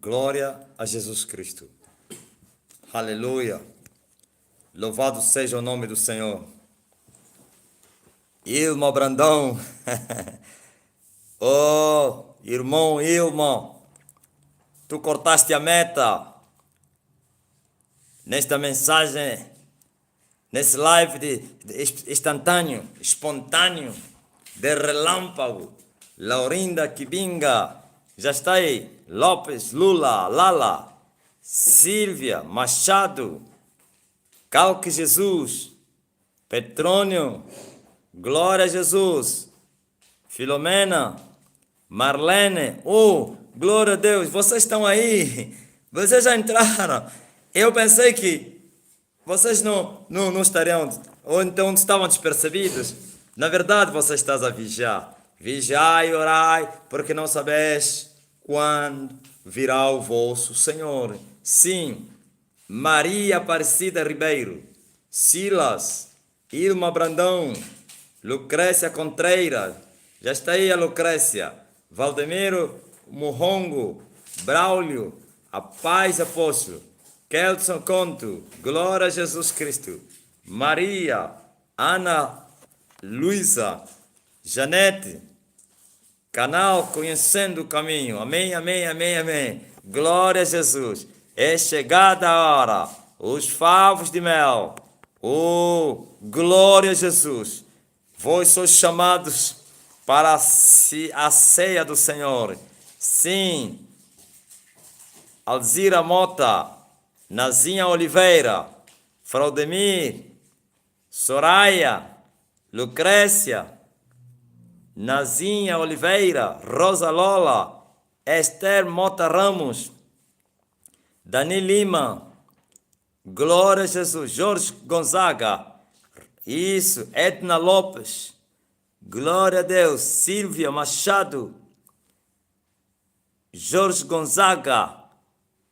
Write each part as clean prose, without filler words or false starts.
Glória a Jesus Cristo. Aleluia. Louvado seja o nome do Senhor. Ilma Brandão. Oh, irmão Ilma, tu cortaste a meta nesta mensagem, nesse live de instantâneo, espontâneo, de relâmpago. Laurinda Kibinga, já está aí. Lopes, Lula, Lala, Silvia, Machado, Calque Jesus, Petrônio, Glória a Jesus, Filomena, Marlene, glória a Deus, vocês estão aí, vocês já entraram. Eu pensei que vocês não estariam, ou então estavam despercebidos. Na verdade, vocês estão a vigiar. Vigiai e orai, porque não sabeis quando virá o vosso Senhor. Sim, Maria Aparecida Ribeiro, Silas, Ilma Brandão, Lucrécia Contreira, já está aí a Lucrécia, Valdemiro Muhongo, Braulio, a paz apóstolo, Kelson Conto, glória a Jesus Cristo, Maria, Ana, Luísa, Janete, canal Conhecendo o Caminho, amém, amém, amém, amém, glória a Jesus, é chegada a hora, os favos de mel, glória a Jesus, vós sois chamados para a ceia do Senhor, sim, Alzira Mota, Nazinha Oliveira, Fraudemir, Soraya, Lucrécia, Nazinha Oliveira, Rosa Lola, Esther Mota Ramos, Dani Lima, glória a Jesus, Jorge Gonzaga, isso, Edna Lopes, glória a Deus, Silvia Machado, Jorge Gonzaga,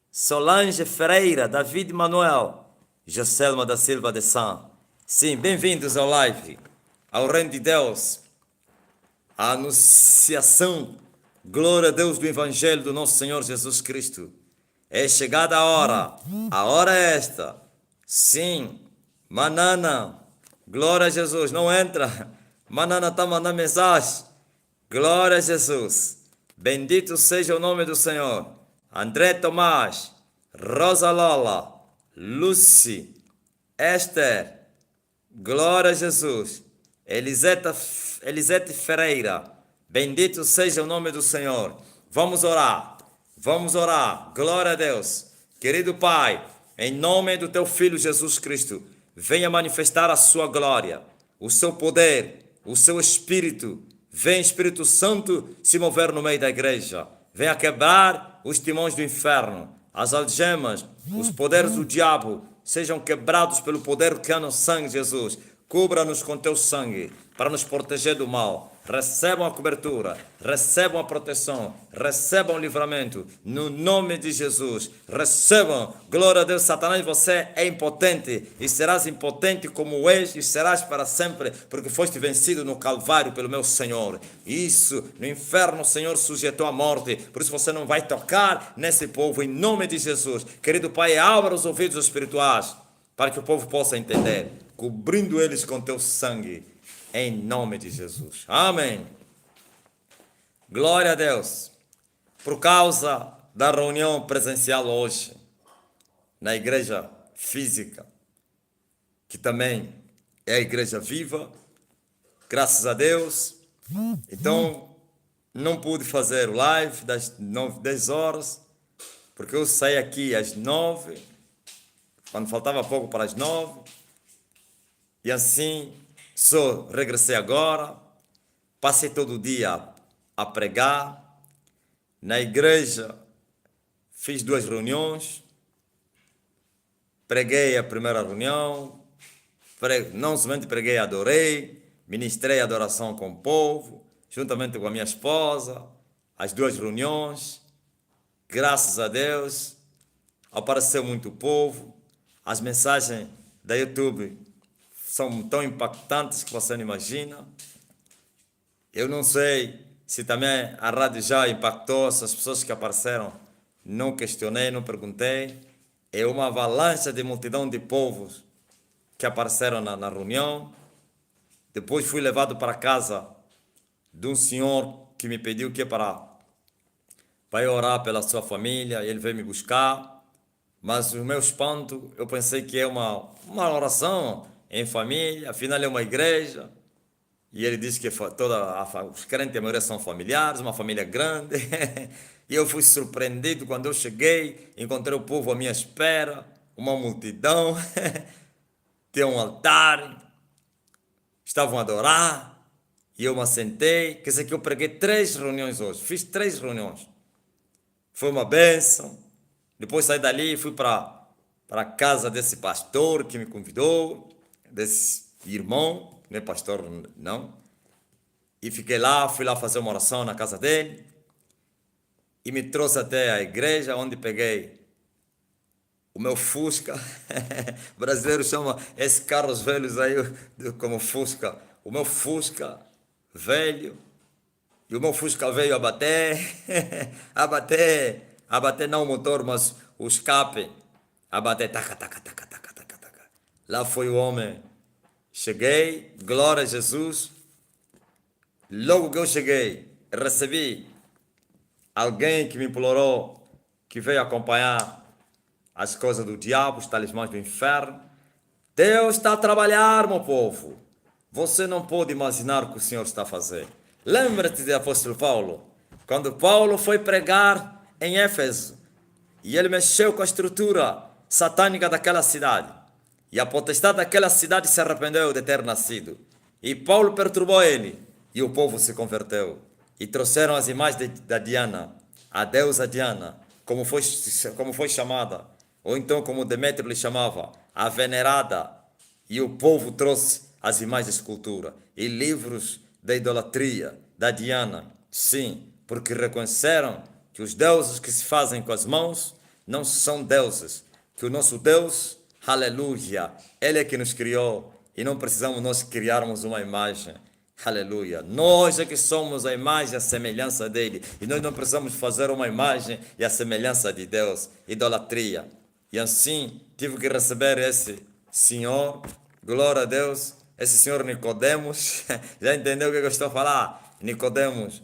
Solange Ferreira, David Manuel, Joselma da Silva de Sá. Sim, bem-vindos ao live, ao Reino de Deus, a anunciação, glória a Deus do Evangelho do nosso Senhor Jesus Cristo. É chegada a hora é esta. Sim, Manana, glória a Jesus, não entra. Manana está mandando mensagem. Glória a Jesus. Bendito seja o nome do Senhor. André Tomás, Rosa Lola, Lucy, Esther, glória a Jesus. Elisete Ferreira, bendito seja o nome do Senhor. Vamos orar, glória a Deus. Querido Pai, em nome do Teu Filho Jesus Cristo, venha manifestar a Sua glória, o Seu poder, o Seu Espírito. Vem, Espírito Santo, se mover no meio da igreja. Venha quebrar os timões do inferno, as algemas, os poderes do diabo, sejam quebrados pelo poder que há no sangue de Jesus. Cubra-nos com Teu sangue, para nos proteger do mal. Recebam a cobertura, recebam a proteção, recebam o livramento, no nome de Jesus. Recebam, glória a Deus. Satanás, você é impotente, e serás impotente como és, e serás para sempre, porque foste vencido no Calvário pelo meu Senhor. Isso, no inferno o Senhor sujeitou a morte, por isso você não vai tocar nesse povo, em nome de Jesus. Querido Pai, abra os ouvidos espirituais, para que o povo possa entender, cobrindo eles com Teu sangue, em nome de Jesus. Amém. Glória a Deus. Por causa da reunião presencial hoje, na igreja física, que também é a igreja viva, graças a Deus, então não pude fazer o live das 10 horas, porque eu saí aqui às 9, quando faltava pouco para as 9, e assim só regressei agora. Passei todo o dia a pregar na igreja, fiz 2 reuniões, preguei a primeira reunião, não somente preguei, adorei, ministrei adoração com o povo, juntamente com a minha esposa, as 2 reuniões, graças a Deus, apareceu muito povo, as mensagens da YouTube são tão impactantes que você não imagina. Eu não sei se também a rádio já impactou essas pessoas que apareceram não questionei, não perguntei. É uma avalanche de multidão de povos que apareceram na reunião. Depois fui levado para casa de um senhor que me pediu que para eu orar pela sua família. Ele veio me buscar, mas o meu espanto, eu pensei que é uma oração em família, afinal é uma igreja. E ele disse que os crentes, a maioria são familiares, uma família grande. E eu fui surpreendido quando eu cheguei, encontrei o povo à minha espera, uma multidão, tinha um altar, estavam a adorar, e eu me assentei. Quer dizer que eu preguei 3 reuniões hoje, fiz 3 reuniões. Foi uma bênção. Depois saí dali e fui para a casa desse pastor que me convidou, desse irmão, não é pastor não, e fiquei lá, fui lá fazer uma oração na casa dele, e me trouxe até a igreja, onde peguei o meu Fusca. O brasileiro chama esses carros velhos aí como Fusca. O meu Fusca velho. E o meu Fusca veio a bater. A bater não o motor, mas o escape. A bater. Taca, taca, taca, taca, taca, taca. Lá foi o homem. Cheguei, glória a Jesus. Logo que eu cheguei, recebi alguém que me implorou, que veio acompanhar as coisas do diabo, os talismãs do inferno. Deus está a trabalhar, meu povo. Você não pode imaginar o que o Senhor está a fazer. Lembra-te do apóstolo Paulo, quando Paulo foi pregar em Éfeso, e ele mexeu com a estrutura satânica daquela cidade, e a potestade daquela cidade se arrependeu de ter nascido, e Paulo perturbou ele, e o povo se converteu, e trouxeram as imagens da Diana, a deusa Diana, como foi chamada, ou então como Demétrio lhe chamava, a venerada, e o povo trouxe as imagens de escultura e livros da idolatria da Diana. Sim, porque reconheceram que os deuses que se fazem com as mãos não são deuses, que o nosso Deus, aleluia, Ele é que nos criou e não precisamos nós criarmos uma imagem. Aleluia. Nós é que somos a imagem e a semelhança dele. E nós não precisamos fazer uma imagem e a semelhança de Deus. Idolatria. E assim tive que receber esse senhor, glória a Deus, esse senhor Nicodemos. Já entendeu o que eu estou a falar? Nicodemos,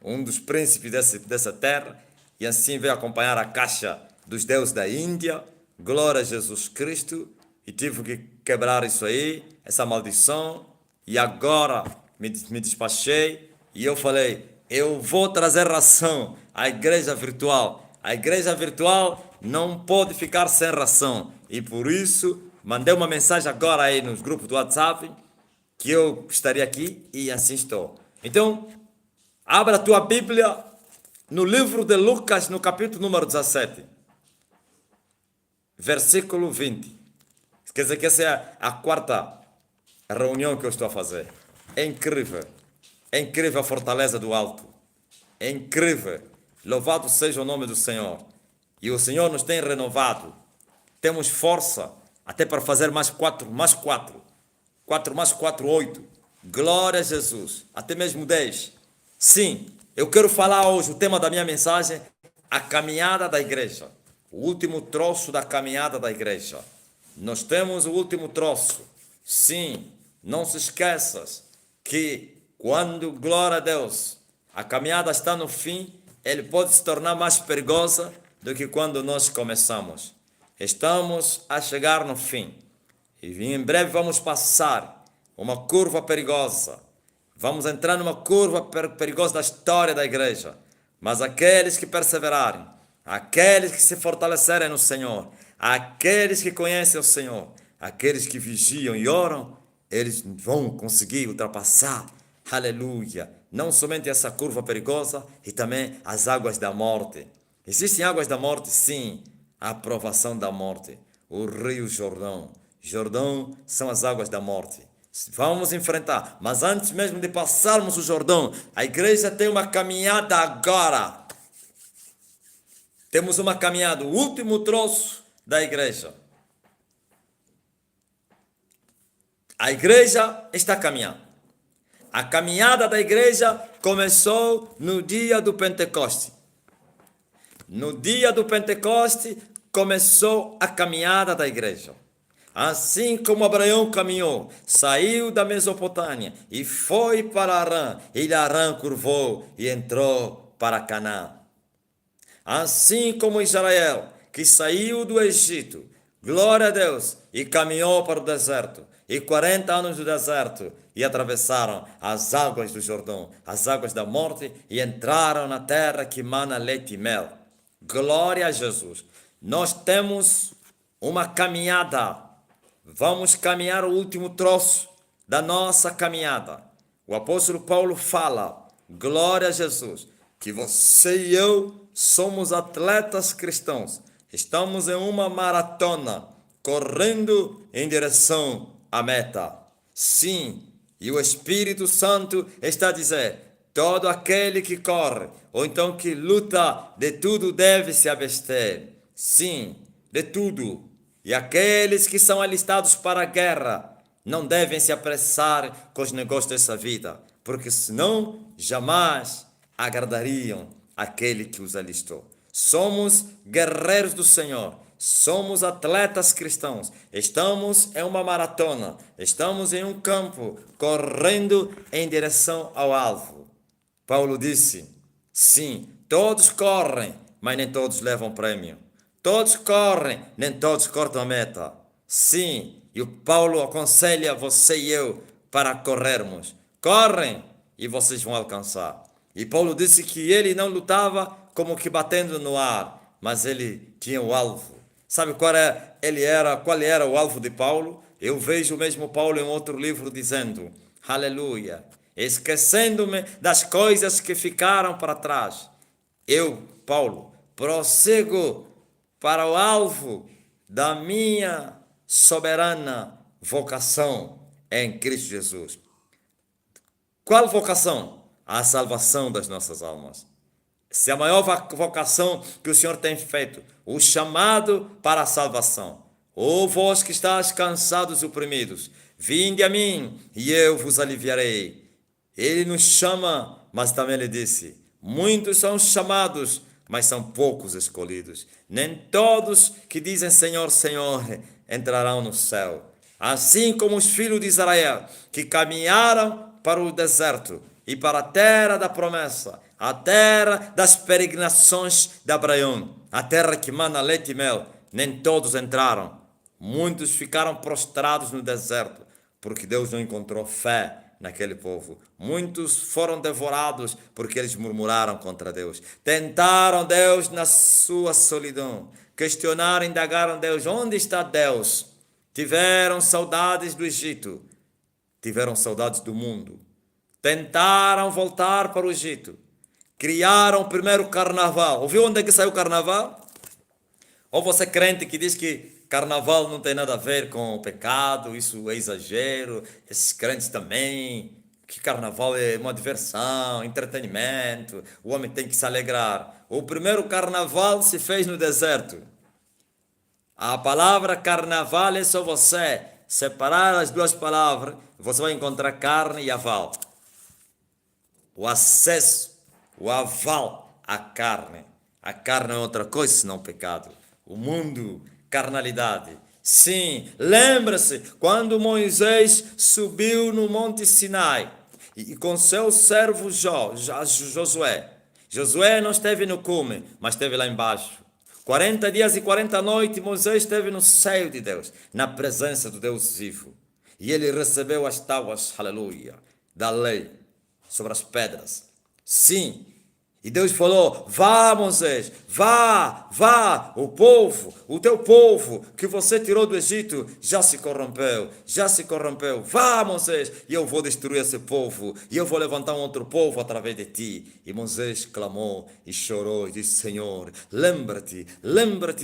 um dos príncipes dessa terra. E assim veio acompanhar a caixa dos deuses da Índia. Glória a Jesus Cristo. E tive que quebrar isso aí, essa maldição. E agora me despachei e eu falei, eu vou trazer ração à igreja virtual. A igreja virtual não pode ficar sem ração. E por isso, mandei uma mensagem agora aí nos grupos do WhatsApp, que eu estaria aqui e assim estou. Então, abra a tua Bíblia no livro de Lucas, no capítulo número 17, versículo 20. Quer dizer que essa é a quarta reunião que eu estou a fazer. É incrível. É incrível a fortaleza do alto. É incrível. Louvado seja o nome do Senhor. E o Senhor nos tem renovado. Temos força até para fazer mais 4 mais 4. 4 mais 4, 8. Glória a Jesus. Até mesmo 10. Sim, eu quero falar hoje, o tema da minha mensagem, a caminhada da igreja. O último troço da caminhada da igreja. Nós temos o último troço. Sim, não se esqueças que quando, glória a Deus, a caminhada está no fim, ele pode se tornar mais perigosa do que quando nós começamos. Estamos a chegar no fim. E em breve vamos passar uma curva perigosa. Vamos entrar numa curva perigosa da história da igreja. Mas aqueles que perseverarem, aqueles que se fortalecerem no Senhor, aqueles que conhecem o Senhor, aqueles que vigiam e oram, eles vão conseguir ultrapassar, aleluia, não somente essa curva perigosa, e também as águas da morte. Existem águas da morte? Sim, a aprovação da morte. O rio Jordão. Jordão são as águas da morte. Vamos enfrentar, mas antes mesmo de passarmos o Jordão, a igreja tem uma caminhada agora. Temos uma caminhada, o último troço da igreja. A igreja está caminhando. A caminhada da igreja começou no dia do Pentecoste. no dia do Pentecoste, começou a caminhada da igreja. Assim como Abraão caminhou, saiu da Mesopotâmia e foi para Arã, e de Arã curvou e entrou para Canaã. Assim como Israel, que saiu do Egito, glória a Deus, e caminhou para o deserto, e 40 anos do deserto, e atravessaram as águas do Jordão, as águas da morte, e entraram na terra que mana leite e mel. Glória a Jesus. Nós temos uma caminhada. Vamos caminhar o último troço da nossa caminhada. O apóstolo Paulo fala, glória a Jesus, que você e eu somos atletas cristãos. Estamos em uma maratona, correndo em direção à meta. Sim, e o Espírito Santo está a dizer, todo aquele que corre, ou então que luta, de tudo deve se abster. Sim, de tudo. E aqueles que são alistados para a guerra não devem se apressar com os negócios dessa vida, porque senão jamais agradariam aquele que os alistou. Somos guerreiros do Senhor, somos atletas cristãos, estamos em uma maratona, estamos em um campo, correndo em direção ao alvo. Paulo disse, sim, todos correm, mas nem todos levam prêmio. Todos correm, nem todos cortam a meta. Sim, e o Paulo aconselha você e eu para corrermos. Correm e vocês vão alcançar. E Paulo disse que ele não lutava como que batendo no ar, mas ele tinha o alvo. Sabe qual era o alvo de Paulo? Eu vejo o mesmo Paulo em outro livro dizendo, aleluia, esquecendo-me das coisas que ficaram para trás. Eu, Paulo, prossigo para o alvo da minha soberana vocação em Cristo Jesus. Qual vocação? A salvação das nossas almas. Essa é a maior vocação que o Senhor tem feito, o chamado para a salvação. Ó vós que estáis cansados e oprimidos, vinde a mim e eu vos aliviarei. Ele nos chama, mas também ele disse, muitos são chamados, mas são poucos escolhidos. Nem todos que dizem Senhor, Senhor, entrarão no céu. Assim como os filhos de Israel, que caminharam para o deserto e para a terra da promessa, a terra das peregrinações de Abraão, a terra que mana leite e mel, nem todos entraram. Muitos ficaram prostrados no deserto, porque Deus não encontrou fé naquele povo. Muitos foram devorados porque eles murmuraram contra Deus. Tentaram Deus na sua solidão. Questionaram, indagaram Deus. Onde está Deus? Tiveram saudades do Egito. Tiveram saudades do mundo. Tentaram voltar para o Egito. Criaram o primeiro carnaval. Ouviu onde é que saiu o carnaval? Ou você é crente que diz que carnaval não tem nada a ver com o pecado, isso é exagero, esses crentes também, que carnaval é uma diversão, entretenimento, o homem tem que se alegrar. O primeiro carnaval se fez no deserto. A palavra carnaval é só você separar as duas palavras, você vai encontrar carne e aval. O acesso, o aval à carne. A carne é outra coisa senão pecado. O mundo, carnalidade. Sim, lembra-se quando Moisés subiu no Monte Sinai e com seu servo Josué. Josué não esteve no cume, mas esteve lá embaixo. 40 dias e 40 noites Moisés esteve no seio de Deus, na presença do Deus vivo. E ele recebeu as tábuas, aleluia, da lei sobre as pedras. Sim. E Deus falou, vá Moisés, vá, o teu povo que você tirou do Egito já se corrompeu, vá Moisés, e eu vou destruir esse povo, e eu vou levantar um outro povo através de ti. E Moisés clamou e chorou e disse, Senhor, lembra-te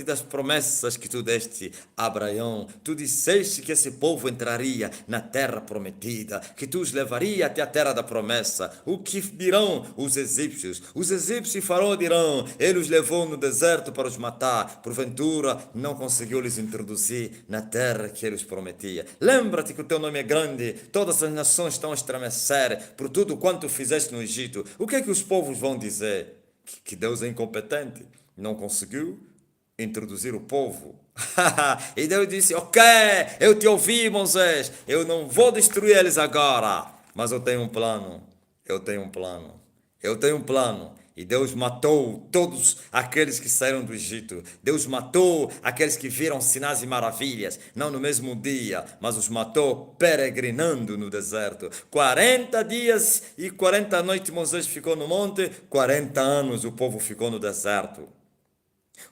das promessas que tu deste a Abraão, tu disseste que esse povo entraria na terra prometida, que tu os levaria até a terra da promessa. O que dirão os egípcios? Os egípcios e Faraó dirão, ele os levou no deserto para os matar, porventura não conseguiu lhes introduzir na terra que ele os prometia. Lembra-te que o teu nome é grande, todas as nações estão a estremecer por tudo quanto fizeste no Egito. O que é que os povos vão dizer? Que Deus é incompetente? não conseguiu introduzir o povo. E Deus disse: ok, eu te ouvi, Moisés, eu não vou destruir eles agora, mas eu tenho um plano, eu tenho um plano, eu tenho um plano. E Deus matou todos aqueles que saíram do Egito. Deus matou aqueles que viram sinais e maravilhas, não no mesmo dia, mas os matou peregrinando no deserto. 40 dias e 40 noites Moisés ficou no monte, 40 anos o povo ficou no deserto.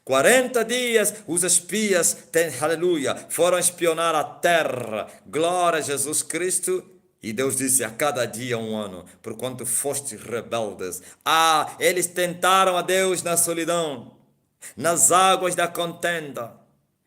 40 dias os espias, aleluia, foram espionar a terra. Glória a Jesus Cristo. E Deus disse: a cada dia um ano, porquanto fostes rebeldes. Eles tentaram a Deus na solidão, nas águas da contenda,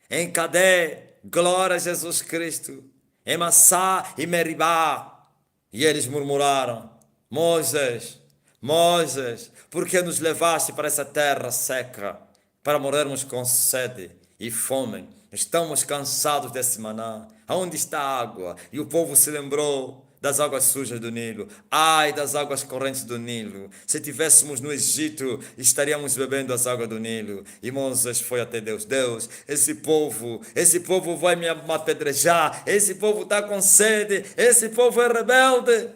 em Cadê, glória a Jesus Cristo, em Massá e Meribá. E eles murmuraram: Moisés, Moisés, por que nos levaste para essa terra seca, para morrermos com sede e fome? Estamos cansados desse maná. Aonde está a água? E o povo se lembrou das águas sujas do Nilo. Ai, das águas correntes do Nilo. Se tivéssemos no Egito, estaríamos bebendo as águas do Nilo. E Moisés foi até Deus. Deus, esse povo vai me apedrejar. Esse povo está com sede. Esse povo é rebelde.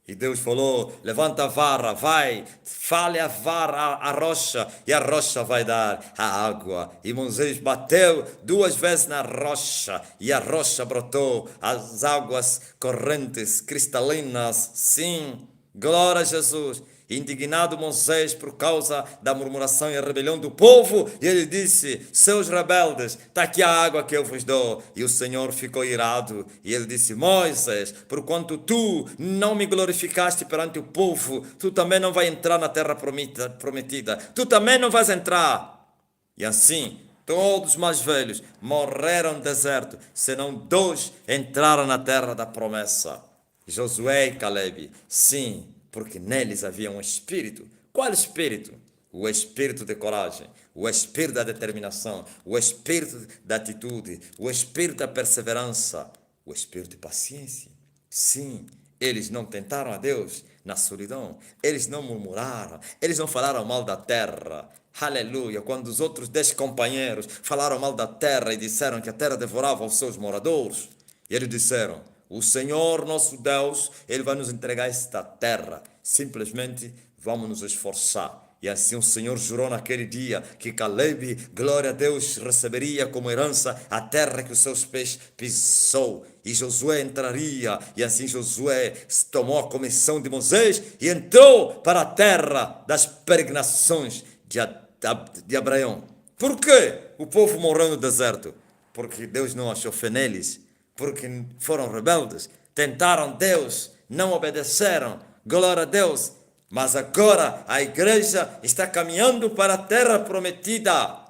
E Deus falou: levanta a vara, vai, fale a vara, a rocha, e a rocha vai dar a água. E Moisés bateu 2 vezes na rocha, e a rocha brotou as águas correntes, cristalinas. Sim, glória a Jesus. Indignado Moisés por causa da murmuração e a rebelião do povo, e ele disse: seus rebeldes, está aqui a água que eu vos dou. E o Senhor ficou irado, e ele disse: Moisés, porquanto tu não me glorificaste perante o povo, tu também não vais entrar na terra prometida, tu também não vais entrar. E assim todos os mais velhos morreram no deserto, senão 2 entraram na terra da promessa, Josué e Calebe. Sim, porque neles havia um espírito. Qual espírito? O espírito de coragem, o espírito da determinação, o espírito da atitude, o espírito da perseverança, o espírito de paciência. Sim, eles não tentaram a Deus na solidão, eles não murmuraram, eles não falaram mal da terra. Aleluia! Quando os outros 10 companheiros falaram mal da terra e disseram que a terra devorava os seus moradores, e eles disseram: o Senhor nosso Deus, Ele vai nos entregar esta terra. Simplesmente vamos nos esforçar. E assim o Senhor jurou naquele dia que Calebe, glória a Deus, receberia como herança a terra que os seus pés pisou. E Josué entraria. E assim Josué tomou a comissão de Moisés e entrou para a terra das peregrinações de Abraão. Por quê? O povo morreu no deserto. Porque Deus não achou fé neles. Porque foram rebeldes, tentaram Deus, não obedeceram, glória a Deus. Mas agora a igreja está caminhando para a terra prometida.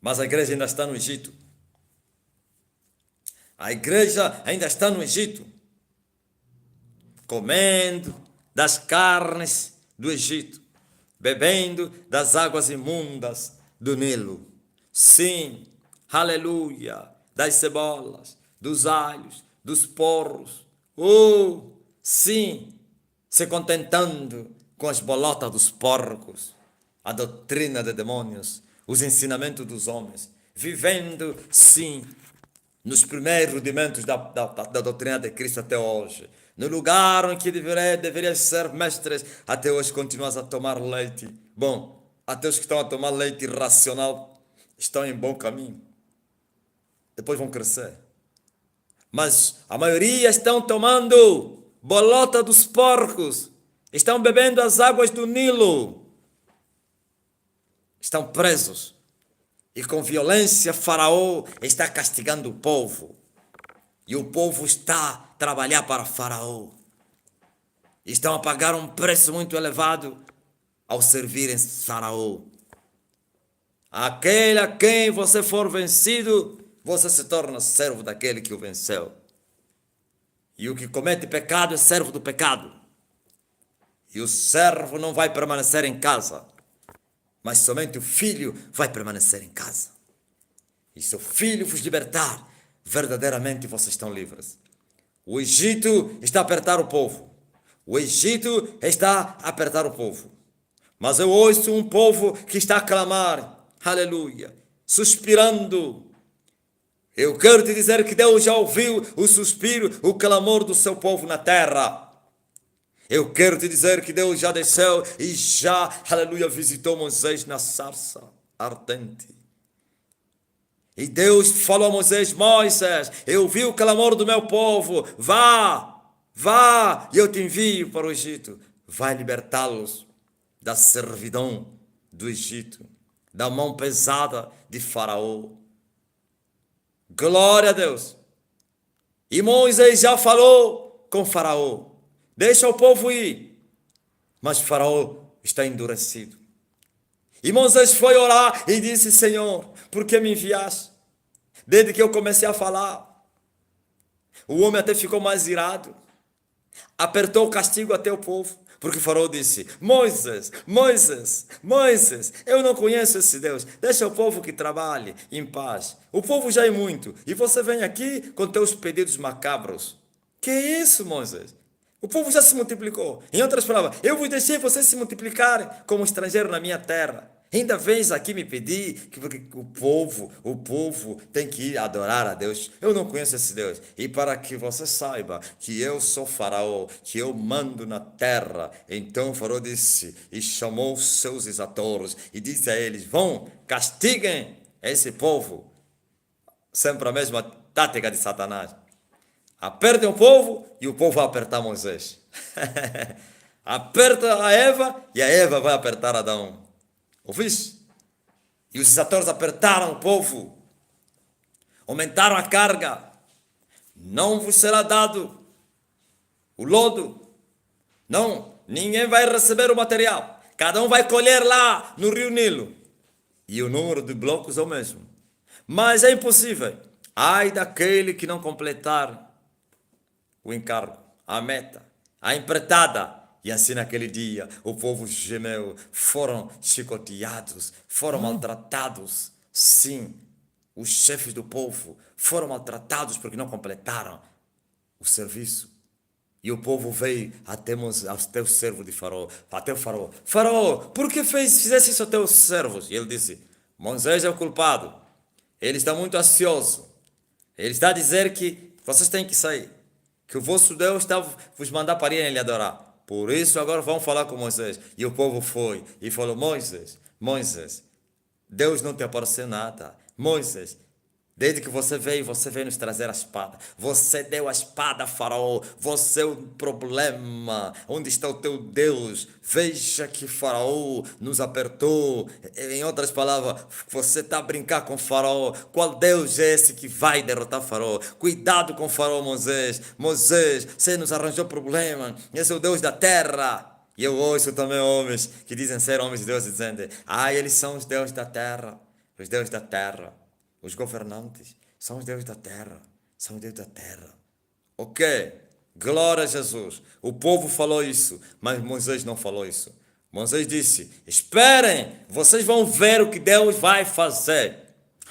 Mas a igreja ainda está no Egito. A igreja ainda está no Egito, comendo das carnes do Egito, bebendo das águas imundas do Nilo. Sim, aleluia. Das cebolas, dos alhos, dos porros. Sim, se contentando com as bolotas dos porcos, a doutrina de demônios, os ensinamentos dos homens, vivendo, sim, nos primeiros rudimentos da doutrina de Cristo até hoje. No lugar em que deverias ser mestres, até hoje continuas a tomar leite. Bom, até os que estão a tomar leite irracional estão em bom caminho. Depois vão crescer. Mas a maioria estão tomando bolota dos porcos. Estão bebendo as águas do Nilo. Estão presos. E com violência Faraó está castigando o povo. E o povo está a trabalhar para Faraó. Estão a pagar um preço muito elevado ao servirem Faraó. Aquele a quem você for vencido, você se torna servo daquele que o venceu. E o que comete pecado é servo do pecado. E o servo não vai permanecer em casa, mas somente o filho vai permanecer em casa. E se o filho vos libertar, verdadeiramente vocês estão livres. O Egito está a apertar o povo. O Egito está a apertar o povo. Mas eu ouço um povo que está a clamar, aleluia, suspirando. Eu quero te dizer que Deus já ouviu o suspiro, o clamor do seu povo na terra. Eu quero te dizer que Deus já desceu e já, aleluia, visitou Moisés na sarça ardente. E Deus falou a Moisés: Moisés, eu vi o clamor do meu povo, vá, e eu te envio para o Egito. Vai libertá-los da servidão do Egito, da mão pesada de Faraó. Glória a Deus. E Moisés já falou com Faraó: deixa o povo ir. Mas Faraó está endurecido. E Moisés foi orar e disse: Senhor, por que me enviaste? Desde que eu comecei a falar, o homem até ficou mais irado. Apertou o castigo até o povo. Porque Faraó disse: Moisés, eu não conheço esse Deus. Deixa o povo que trabalhe em paz. O povo já é muito. E você vem aqui com teus pedidos macabros. Que isso, Moisés? O povo já se multiplicou. Em outras palavras, eu vos deixei vocês se multiplicarem como estrangeiro na minha terra. Ainda vens aqui me pedir que porque o povo tem que ir adorar a Deus. Eu não conheço esse Deus. E para que você saiba que eu sou Faraó, que eu mando na terra. Então o Faraó disse e chamou os seus exatores e disse a eles: vão, castiguem esse povo. Sempre a mesma tática de Satanás. Apertem o povo e o povo vai apertar Moisés. Aperta a Eva e a Eva vai apertar Adão. Ouviste? E os exatores apertaram o povo, aumentaram a carga. Não vos será dado o lodo. Não, ninguém vai receber o material. Cada um vai colher lá no rio Nilo. E o número de blocos é o mesmo. Mas é impossível. Ai daquele que não completar o encargo, a meta, a empreitada. E assim naquele dia o povo gemeu, foram chicoteados, foram maltratados. Sim, os chefes do povo foram maltratados porque não completaram o serviço. E o povo veio até o servo de Faraó, até o Faraó. Faraó, por que fizesse isso a teus servos? E ele disse: Moisés é o culpado. Ele está muito ansioso. Ele está a dizer que vocês têm que sair, que o vosso Deus está a vos mandar para irem lhe adorar. Por isso agora vamos falar com Moisés. E o povo foi e falou: Moisés, Deus não te apareceu nada. Moisés, desde que você veio nos trazer a espada. Você deu a espada a Faraó. Você é o problema. Onde está o teu Deus? Veja que Faraó nos apertou. Em outras palavras, você está a brincar com Faraó. Qual Deus é esse que vai derrotar Faraó? Cuidado com Faraó, Moisés. Moisés, você nos arranjou problema. Esse é o Deus da terra. E eu ouço também homens que dizem ser homens de Deus, dizendo: eles são os deuses da terra. Os deuses da terra. Os governantes são os deuses da terra. São os deuses da terra. Ok. Glória a Jesus. O povo falou isso, mas Moisés não falou isso. Moisés disse: esperem, vocês vão ver o que Deus vai fazer.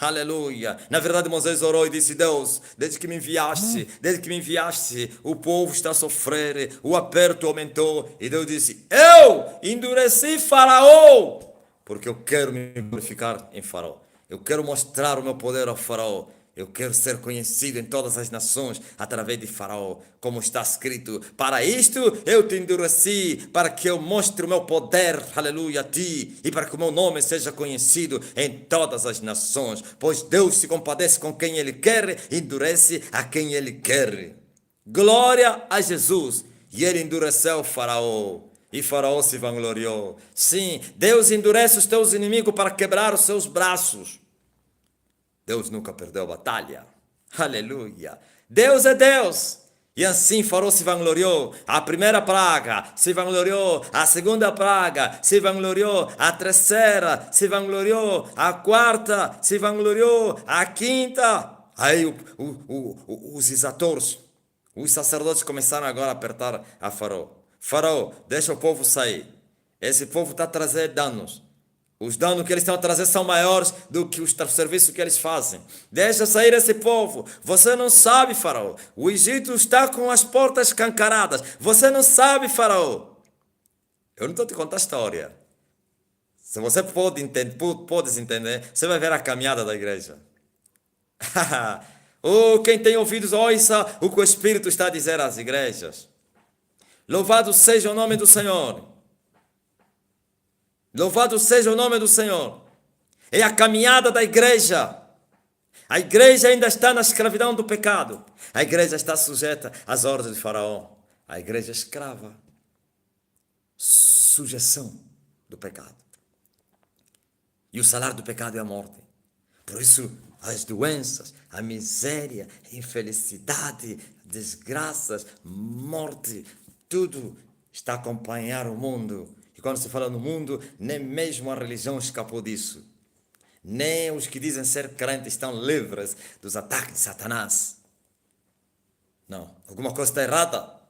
Aleluia. Na verdade, Moisés orou e disse: Deus, desde que me enviaste, o povo está a sofrer, o aperto aumentou. E Deus disse: eu endureci Faraó, porque eu quero me glorificar em Faraó. Eu quero mostrar o meu poder ao Faraó. Eu quero ser conhecido em todas as nações através de Faraó, como está escrito: para isto eu te endureci, para que eu mostre o meu poder, aleluia, a ti, e para que o meu nome seja conhecido em todas as nações. Pois Deus se compadece com quem Ele quer, endurece a quem Ele quer. Glória a Jesus. E Ele endureceu o Faraó. E Faraó se vangloriou. Sim, Deus endurece os teus inimigos para quebrar os seus braços. Deus nunca perdeu a batalha. Aleluia. Deus é Deus. E assim Faraó se vangloriou. A primeira praga se vangloriou. A segunda praga se vangloriou. A terceira se vangloriou. A quarta se vangloriou. A quinta. Aí os exatores, os sacerdotes começaram agora a apertar a Faraó. Faraó, deixa o povo sair. Esse povo está a trazer danos. Os danos que eles estão a trazer são maiores do que os serviços que eles fazem. Deixa sair esse povo. Você não sabe, Faraó. O Egito está com as portas escancaradas. Você não sabe, Faraó. Eu não estou te contando a história. Se você podes entender, você vai ver a caminhada da igreja. Oh, quem tem ouvidos, ouça o que o Espírito está a dizer às igrejas. Louvado seja o nome do Senhor. Louvado seja o nome do Senhor. É a caminhada da igreja. A igreja ainda está na escravidão do pecado. A igreja está sujeita às ordens de Faraó. A igreja é escrava. Sujeição do pecado. E o salário do pecado é a morte. Por isso, as doenças, a miséria, a infelicidade, desgraças, morte, tudo está a acompanhar o mundo. E quando se fala no mundo, nem mesmo a religião escapou disso. Nem os que dizem ser crentes estão livres dos ataques de Satanás. Não, alguma coisa está errada.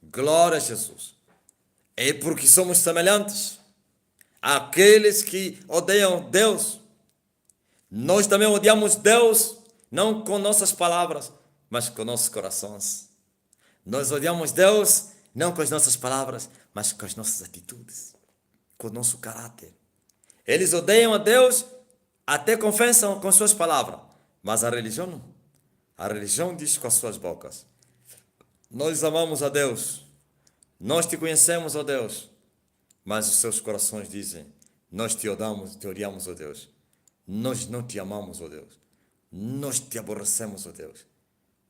Glória a Jesus. É porque somos semelhantes àqueles que odeiam Deus. Nós também odiamos Deus, não com nossas palavras, mas com nossos corações. Nós odiamos Deus, não com as nossas palavras, mas com as nossas atitudes, com o nosso caráter. Eles odeiam a Deus, até confessam com suas palavras, mas a religião não. A religião diz com as suas bocas. Nós amamos a Deus, nós te conhecemos, ó Deus, mas os seus corações dizem, nós te odiamos, ó Deus. Nós não te amamos, ó Deus. Nós te aborrecemos, ó Deus.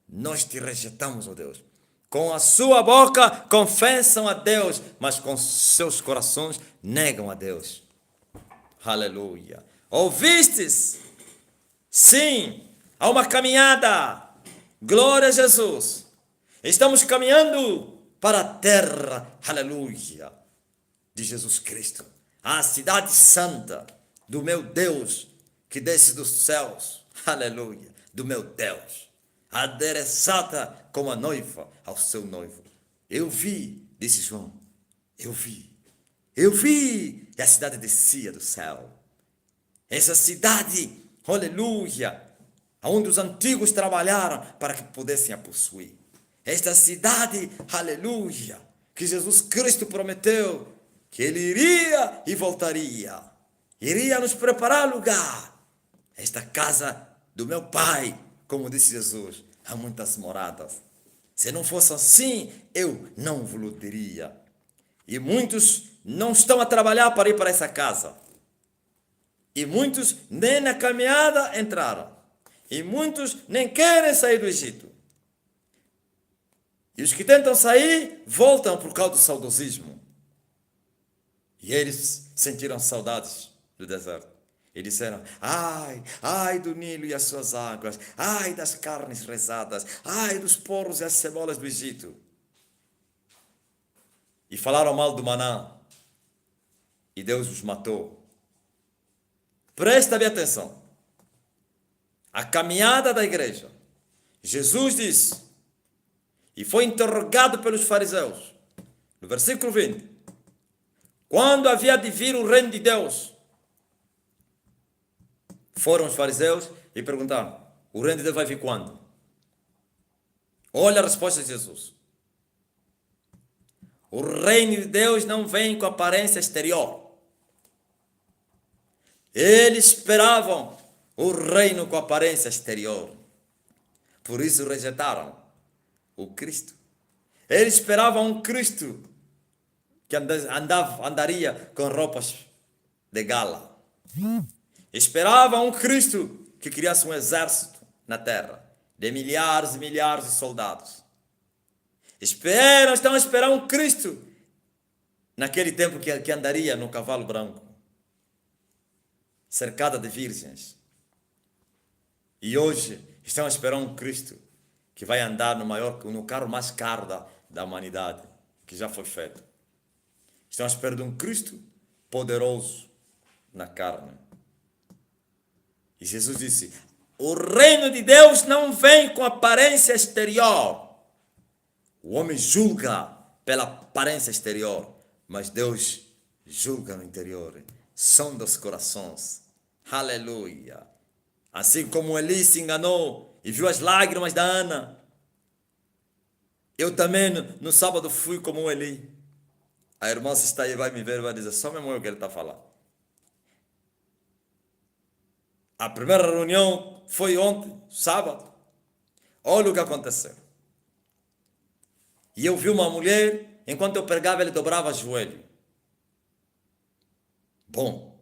Nós te rejeitamos, ó Deus. Com a sua boca confessam a Deus, mas com seus corações negam a Deus. Aleluia. Ouvistes? Sim, há uma caminhada. Glória a Jesus. Estamos caminhando para a terra, aleluia, de Jesus Cristo. A cidade santa do meu Deus, que desce dos céus, aleluia, do meu Deus, adereçada como a noiva ao seu noivo. Eu vi, disse João, eu vi, e a cidade descia do céu. Essa cidade, aleluia, onde os antigos trabalharam para que pudessem a possuir. Esta cidade, aleluia, que Jesus Cristo prometeu, que Ele iria e voltaria. Iria nos preparar lugar. Esta casa do meu Pai, como disse Jesus, há muitas moradas. Se não fosse assim, eu não vos diria. E muitos não estão a trabalhar para ir para essa casa. E muitos nem na caminhada entraram. E muitos nem querem sair do Egito. E os que tentam sair, voltam por causa do saudosismo. E eles sentiram saudades do deserto. E disseram, ai do Nilo e as suas águas, ai das carnes rezadas, ai dos porros e as cebolas do Egito. E falaram mal do maná. E Deus os matou. Presta bem atenção. A caminhada da igreja. Jesus disse, e foi interrogado pelos fariseus, no versículo 20, quando havia de vir o reino de Deus, foram os fariseus e perguntaram, o reino de Deus vai vir quando? Olha a resposta de Jesus. O reino de Deus não vem com aparência exterior. Eles esperavam o reino com aparência exterior. Por isso rejeitaram o Cristo. Eles esperavam um Cristo que andaria com roupas de gala. Esperavam um Cristo que criasse um exército na terra de milhares e milhares de soldados. Estão a esperar um Cristo naquele tempo que andaria no cavalo branco, cercada de virgens. E hoje estão a esperar um Cristo que vai andar no carro mais caro da humanidade, que já foi feito. Estão à espera de um Cristo poderoso na carne. E Jesus disse, o reino de Deus não vem com aparência exterior. O homem julga pela aparência exterior, mas Deus julga no interior. Sonda os corações. Aleluia. Assim como Eli se enganou e viu as lágrimas da Ana. Eu também no sábado fui como Eli. A irmã se está aí, vai me ver e vai dizer, só mesmo o que ele está falando. A primeira reunião foi ontem, sábado. Olha o que aconteceu. E eu vi uma mulher, enquanto eu pregava, ele dobrava o joelho. Bom,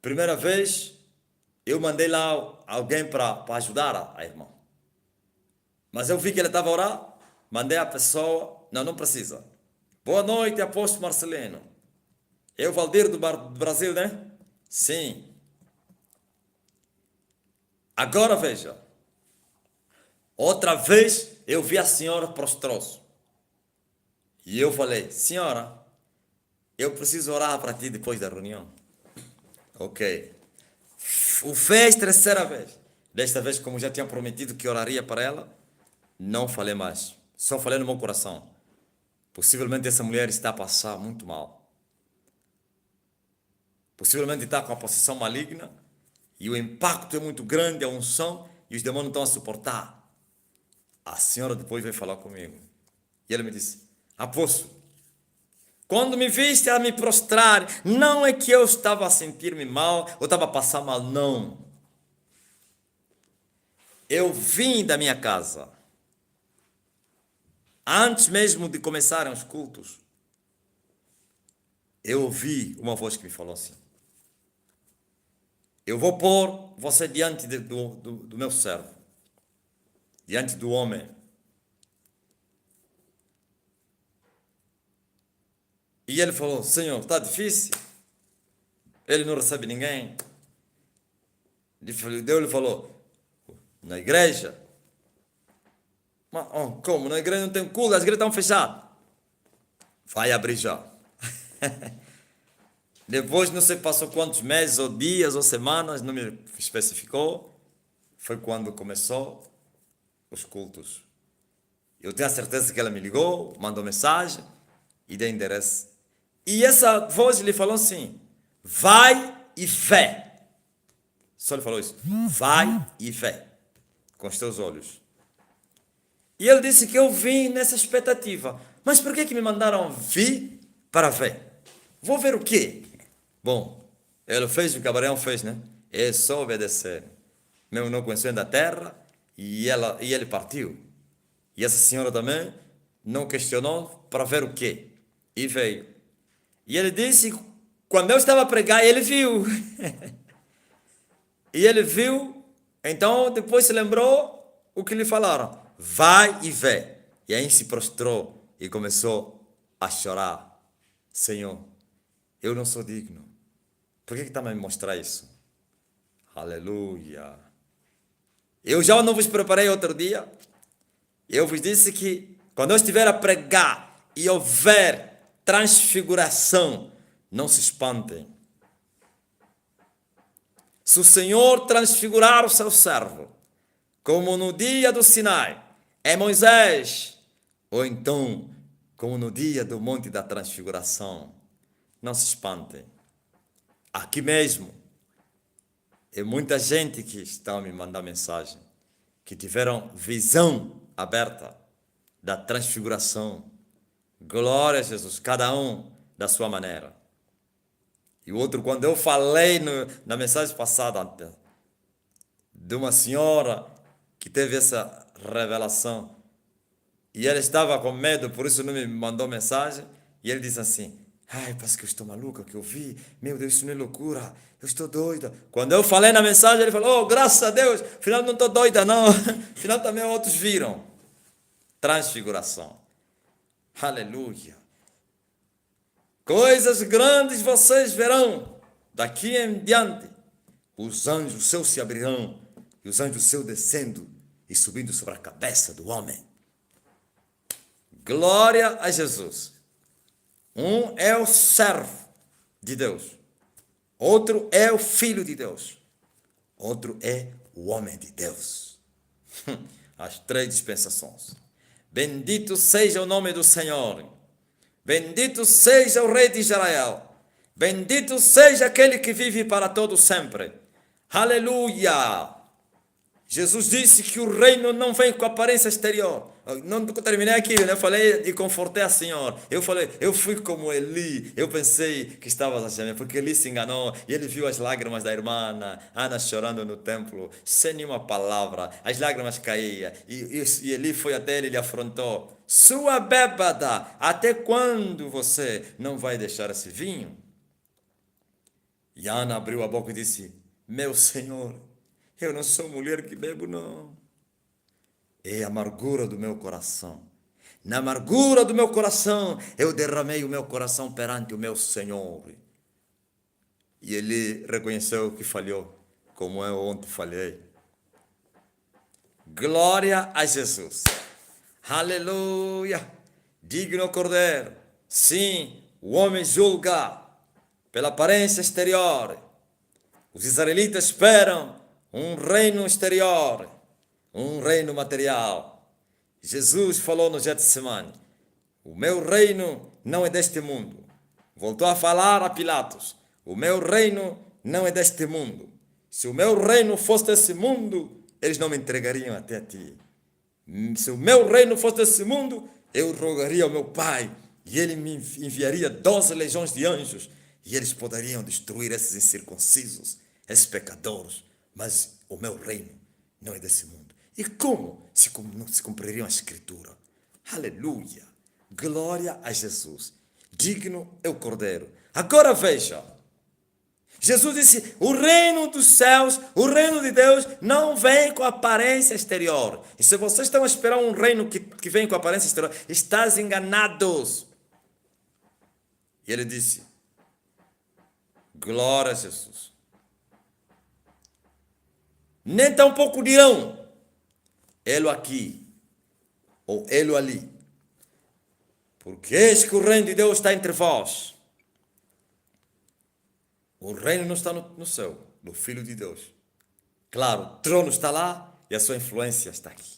primeira vez, eu mandei lá alguém para ajudar a irmã. Mas eu vi que ele estava a orar, mandei a pessoa, não precisa. Boa noite, apóstolo Marcelino. Eu, Valdir do Brasil, né? Sim. Agora veja. Outra vez eu vi a senhora prostrou-se. E eu falei, senhora, eu preciso orar para ti depois da reunião. Ok. O fez terceira vez. Desta vez, como já tinha prometido que oraria para ela, não falei mais. Só falei no meu coração. Possivelmente essa mulher está a passar muito mal. Possivelmente está com a possessão maligna. E o impacto é muito grande, a unção, e os demônios estão a suportar. A senhora depois veio falar comigo. E ela me disse, apóstolo, quando me viste a me prostrar, não é que eu estava a sentir-me mal, ou estava a passar mal, não. Eu vim da minha casa, antes mesmo de começarem os cultos, eu ouvi uma voz que me falou assim, eu vou pôr você diante do meu servo, diante do homem. E ele falou, Senhor, está difícil? Ele não recebe ninguém. Deus lhe falou, na igreja? Mas, como? Na igreja não tem culto, as igrejas estão fechadas. Vai abrir já. Depois, não sei, passou quantos meses, ou dias, ou semanas, não me especificou. Foi quando começou os cultos. Eu tenho a certeza que ela me ligou, mandou mensagem e deu endereço. E essa voz lhe falou assim, vai e vê. Só lhe falou isso, vai e vê, com os teus olhos. E ele disse que eu vim nessa expectativa. Mas por que me mandaram vir para ver? Vou ver o quê? Bom, ele fez o que Abraão fez, né? É só obedecer. Mesmo não conhecendo a terra, e ele partiu. E essa senhora também não questionou para ver o quê? E veio. E ele disse, quando eu estava a pregar, ele viu. E ele viu, então depois se lembrou o que lhe falaram. Vai e vê. E aí se prostrou e começou a chorar. Senhor, eu não sou digno. Por que está a me mostrar isso? Aleluia. Eu já não vos preparei outro dia. Eu vos disse que quando eu estiver a pregar e houver transfiguração, não se espantem. Se o Senhor transfigurar o seu servo, como no dia do Sinai, é Moisés, ou então, como no dia do Monte da Transfiguração, não se espantem. Aqui mesmo, é muita gente que está a me mandar mensagem, que tiveram visão aberta da transfiguração. Glória a Jesus, cada um da sua maneira. E o outro, quando eu falei na mensagem passada, de uma senhora que teve essa revelação, e ela estava com medo, por isso não me mandou mensagem, e ele disse assim, ai, parece que eu estou maluca, que eu vi, meu Deus, isso não é loucura, eu estou doida. Quando eu falei na mensagem, ele falou, graças a Deus, afinal não estou doida não, afinal também outros viram. Transfiguração. Aleluia. Coisas grandes vocês verão daqui em diante. Os anjos seus se abrirão e os anjos seus descendo e subindo sobre a cabeça do homem. Glória a Jesus. Um é o servo de Deus. Outro é o filho de Deus. Outro é o homem de Deus. As três dispensações. Bendito seja o nome do Senhor. Bendito seja o Rei de Israel. Bendito seja aquele que vive para todo sempre. Aleluia. Jesus disse que o reino não vem com aparência exterior. Não terminei aqui, eu falei e confortei a senhora. Eu falei, eu fui como Eli. Eu pensei que estava a gemer, porque Eli se enganou e ele viu as lágrimas da irmã Ana chorando no templo, sem nenhuma palavra. As lágrimas caíam. E Eli foi até ele e lhe afrontou: Sua bêbada, até quando você não vai deixar esse vinho? E Ana abriu a boca e disse: Meu Senhor, eu não sou mulher que bebo, não. É a amargura do meu coração. Na amargura do meu coração, eu derramei o meu coração perante o meu Senhor. E ele reconheceu que falhou, como eu ontem falhei. Glória a Jesus. Aleluia. Digno Cordeiro. Sim, o homem julga pela aparência exterior. Os israelitas esperam um reino exterior, um reino material. Jesus falou no Getsemane: o meu reino não é deste mundo. Voltou a falar a Pilatos: o meu reino não é deste mundo. Se o meu reino fosse desse mundo, eles não me entregariam até a ti. Se o meu reino fosse desse mundo, eu rogaria ao meu Pai e ele me enviaria 12 legiões de anjos e eles poderiam destruir esses incircuncisos, esses pecadores. Mas o meu reino não é desse mundo. E como não se cumpririam a Escritura? Aleluia! Glória a Jesus. Digno é o Cordeiro. Agora veja. Jesus disse: o reino dos céus, o reino de Deus, não vem com aparência exterior. E se vocês estão a esperar um reino que vem com aparência exterior, estás enganados. E ele disse: glória a Jesus. Nem tampouco dirão: ele aqui ou ele ali. Porque eis que o reino de Deus está entre vós. O reino não está no céu, no Filho de Deus. Claro, o trono está lá e a sua influência está aqui.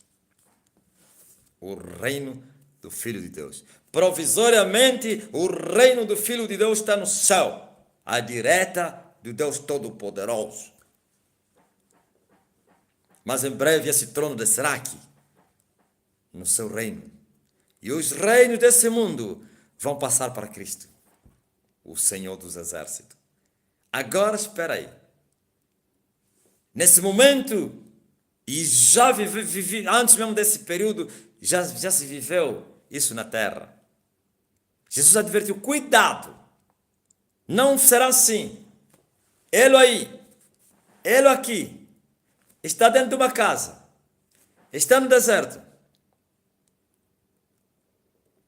O reino do Filho de Deus. Provisoriamente, o reino do Filho de Deus está no céu, à direita do Deus Todo-Poderoso. Mas em breve esse trono descerá aqui, no seu reino. E os reinos desse mundo vão passar para Cristo, o Senhor dos Exércitos. Agora espera aí. Nesse momento, e já vivi antes mesmo desse período, já se viveu isso na terra. Jesus advertiu: cuidado, não será assim. Ele aí, ele aqui, está dentro de uma casa, está no deserto.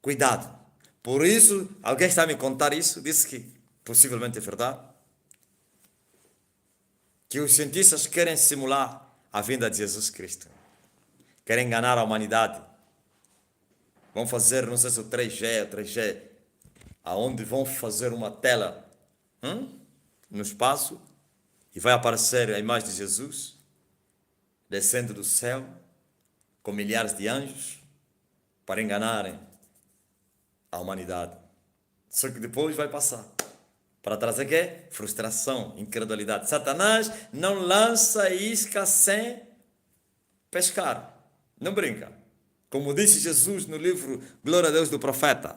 Cuidado. Por isso, alguém está a me contar isso, disse que possivelmente é verdade, que os cientistas querem simular a vinda de Jesus Cristo. Querem enganar a humanidade. Vão fazer, não sei se o 3G, aonde vão fazer uma tela no espaço e vai aparecer a imagem de Jesus descendo do céu com milhares de anjos para enganarem a humanidade. Só que depois vai passar. Para trazer o quê? Frustração, incredulidade. Satanás não lança isca sem pescar. Não brinca. Como disse Jesus no livro Glória a Deus do Profeta.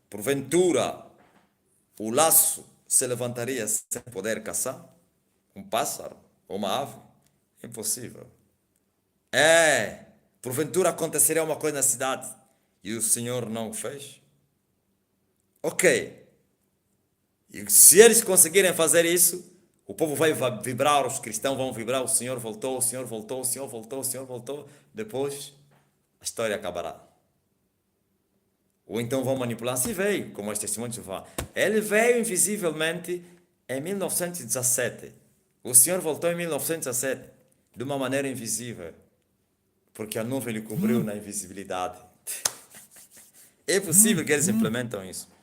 Porventura, o laço se levantaria sem poder caçar? Um pássaro ou uma ave? Impossível. Porventura aconteceria uma coisa na cidade e o Senhor não o fez? Ok. E se eles conseguirem fazer isso, o povo vai vibrar, os cristãos vão vibrar: o Senhor voltou, o Senhor voltou, o Senhor voltou, o Senhor voltou. Depois, a história acabará. Ou então vão manipular. Se veio, como os testemunhos falam. Ele veio invisivelmente em 1917. O Senhor voltou em 1917 de uma maneira invisível, porque a nuvem lhe cobriu na invisibilidade. É possível que eles implementam isso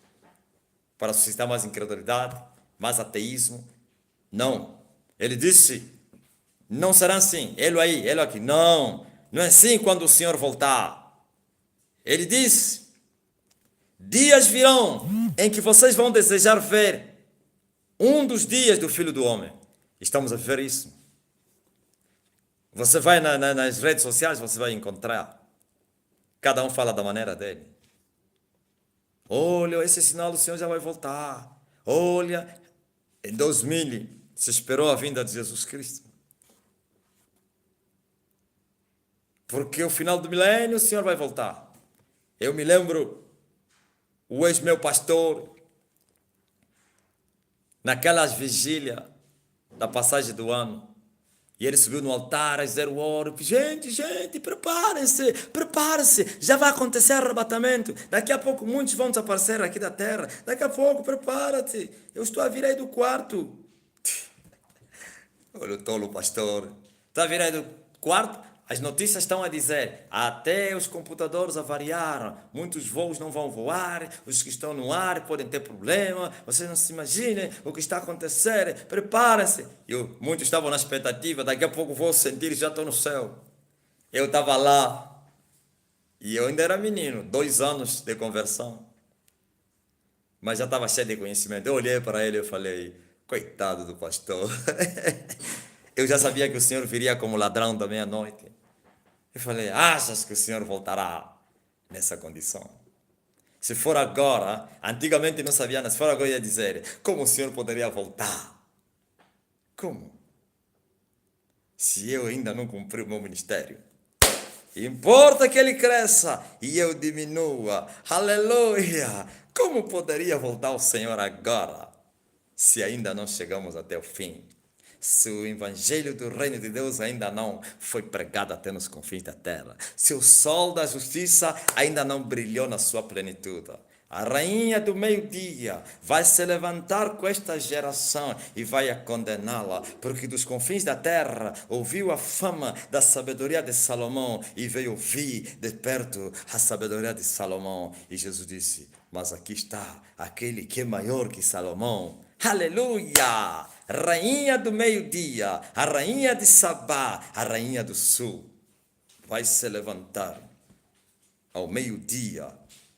para suscitar mais incredulidade, mais ateísmo? Não. Ele disse: não será assim. Ele aí, ele aqui. Não é assim quando o Senhor voltar. Ele disse: dias virão em que vocês vão desejar ver um dos dias do Filho do Homem. Estamos a viver isso. Você vai nas redes sociais, você vai encontrar. Cada um fala da maneira dele. Olha, esse sinal do Senhor já vai voltar. Olha, em 2000 se esperou a vinda de Jesus Cristo. Porque o final do milênio o Senhor vai voltar. Eu me lembro, o ex-meu pastor, naquelas vigílias da passagem do ano, e ele subiu no altar a dizer o ouro. Gente, preparem-se, já vai acontecer arrebatamento. Daqui a pouco muitos vão desaparecer aqui da terra. Daqui a pouco, prepara-te. Eu estou a vir aí do quarto. Olha o tolo pastor. Está a vir aí do quarto? As notícias estão a dizer, até os computadores avariaram, muitos voos não vão voar, os que estão no ar podem ter problema, vocês não se imaginem o que está a acontecer, preparem-se. Muitos estavam na expectativa, daqui a pouco vou sentir, já estou no céu. Eu estava lá, e eu ainda era menino, 2 anos de conversão, mas já estava cheio de conhecimento. Eu olhei para ele e falei, coitado do pastor. Eu já sabia que o Senhor viria como ladrão da meia-noite. Eu falei, achas que o Senhor voltará nessa condição? Se for agora, antigamente não sabia, se for agora ia dizer, como o Senhor poderia voltar? Como? Se eu ainda não cumpri o meu ministério. Importa que ele cresça e eu diminua. Aleluia! Como poderia voltar o Senhor agora, se ainda não chegamos até o fim? Se o evangelho do reino de Deus ainda não foi pregado até nos confins da terra, se o sol da justiça ainda não brilhou na sua plenitude, a rainha do meio-dia vai se levantar com esta geração e vai a condená-la, porque dos confins da terra ouviu a fama da sabedoria de Salomão e veio ouvir de perto a sabedoria de Salomão. E Jesus disse, mas aqui está aquele que é maior que Salomão. Aleluia! Rainha do meio-dia, a rainha de Sabá, a rainha do sul, vai se levantar ao meio-dia,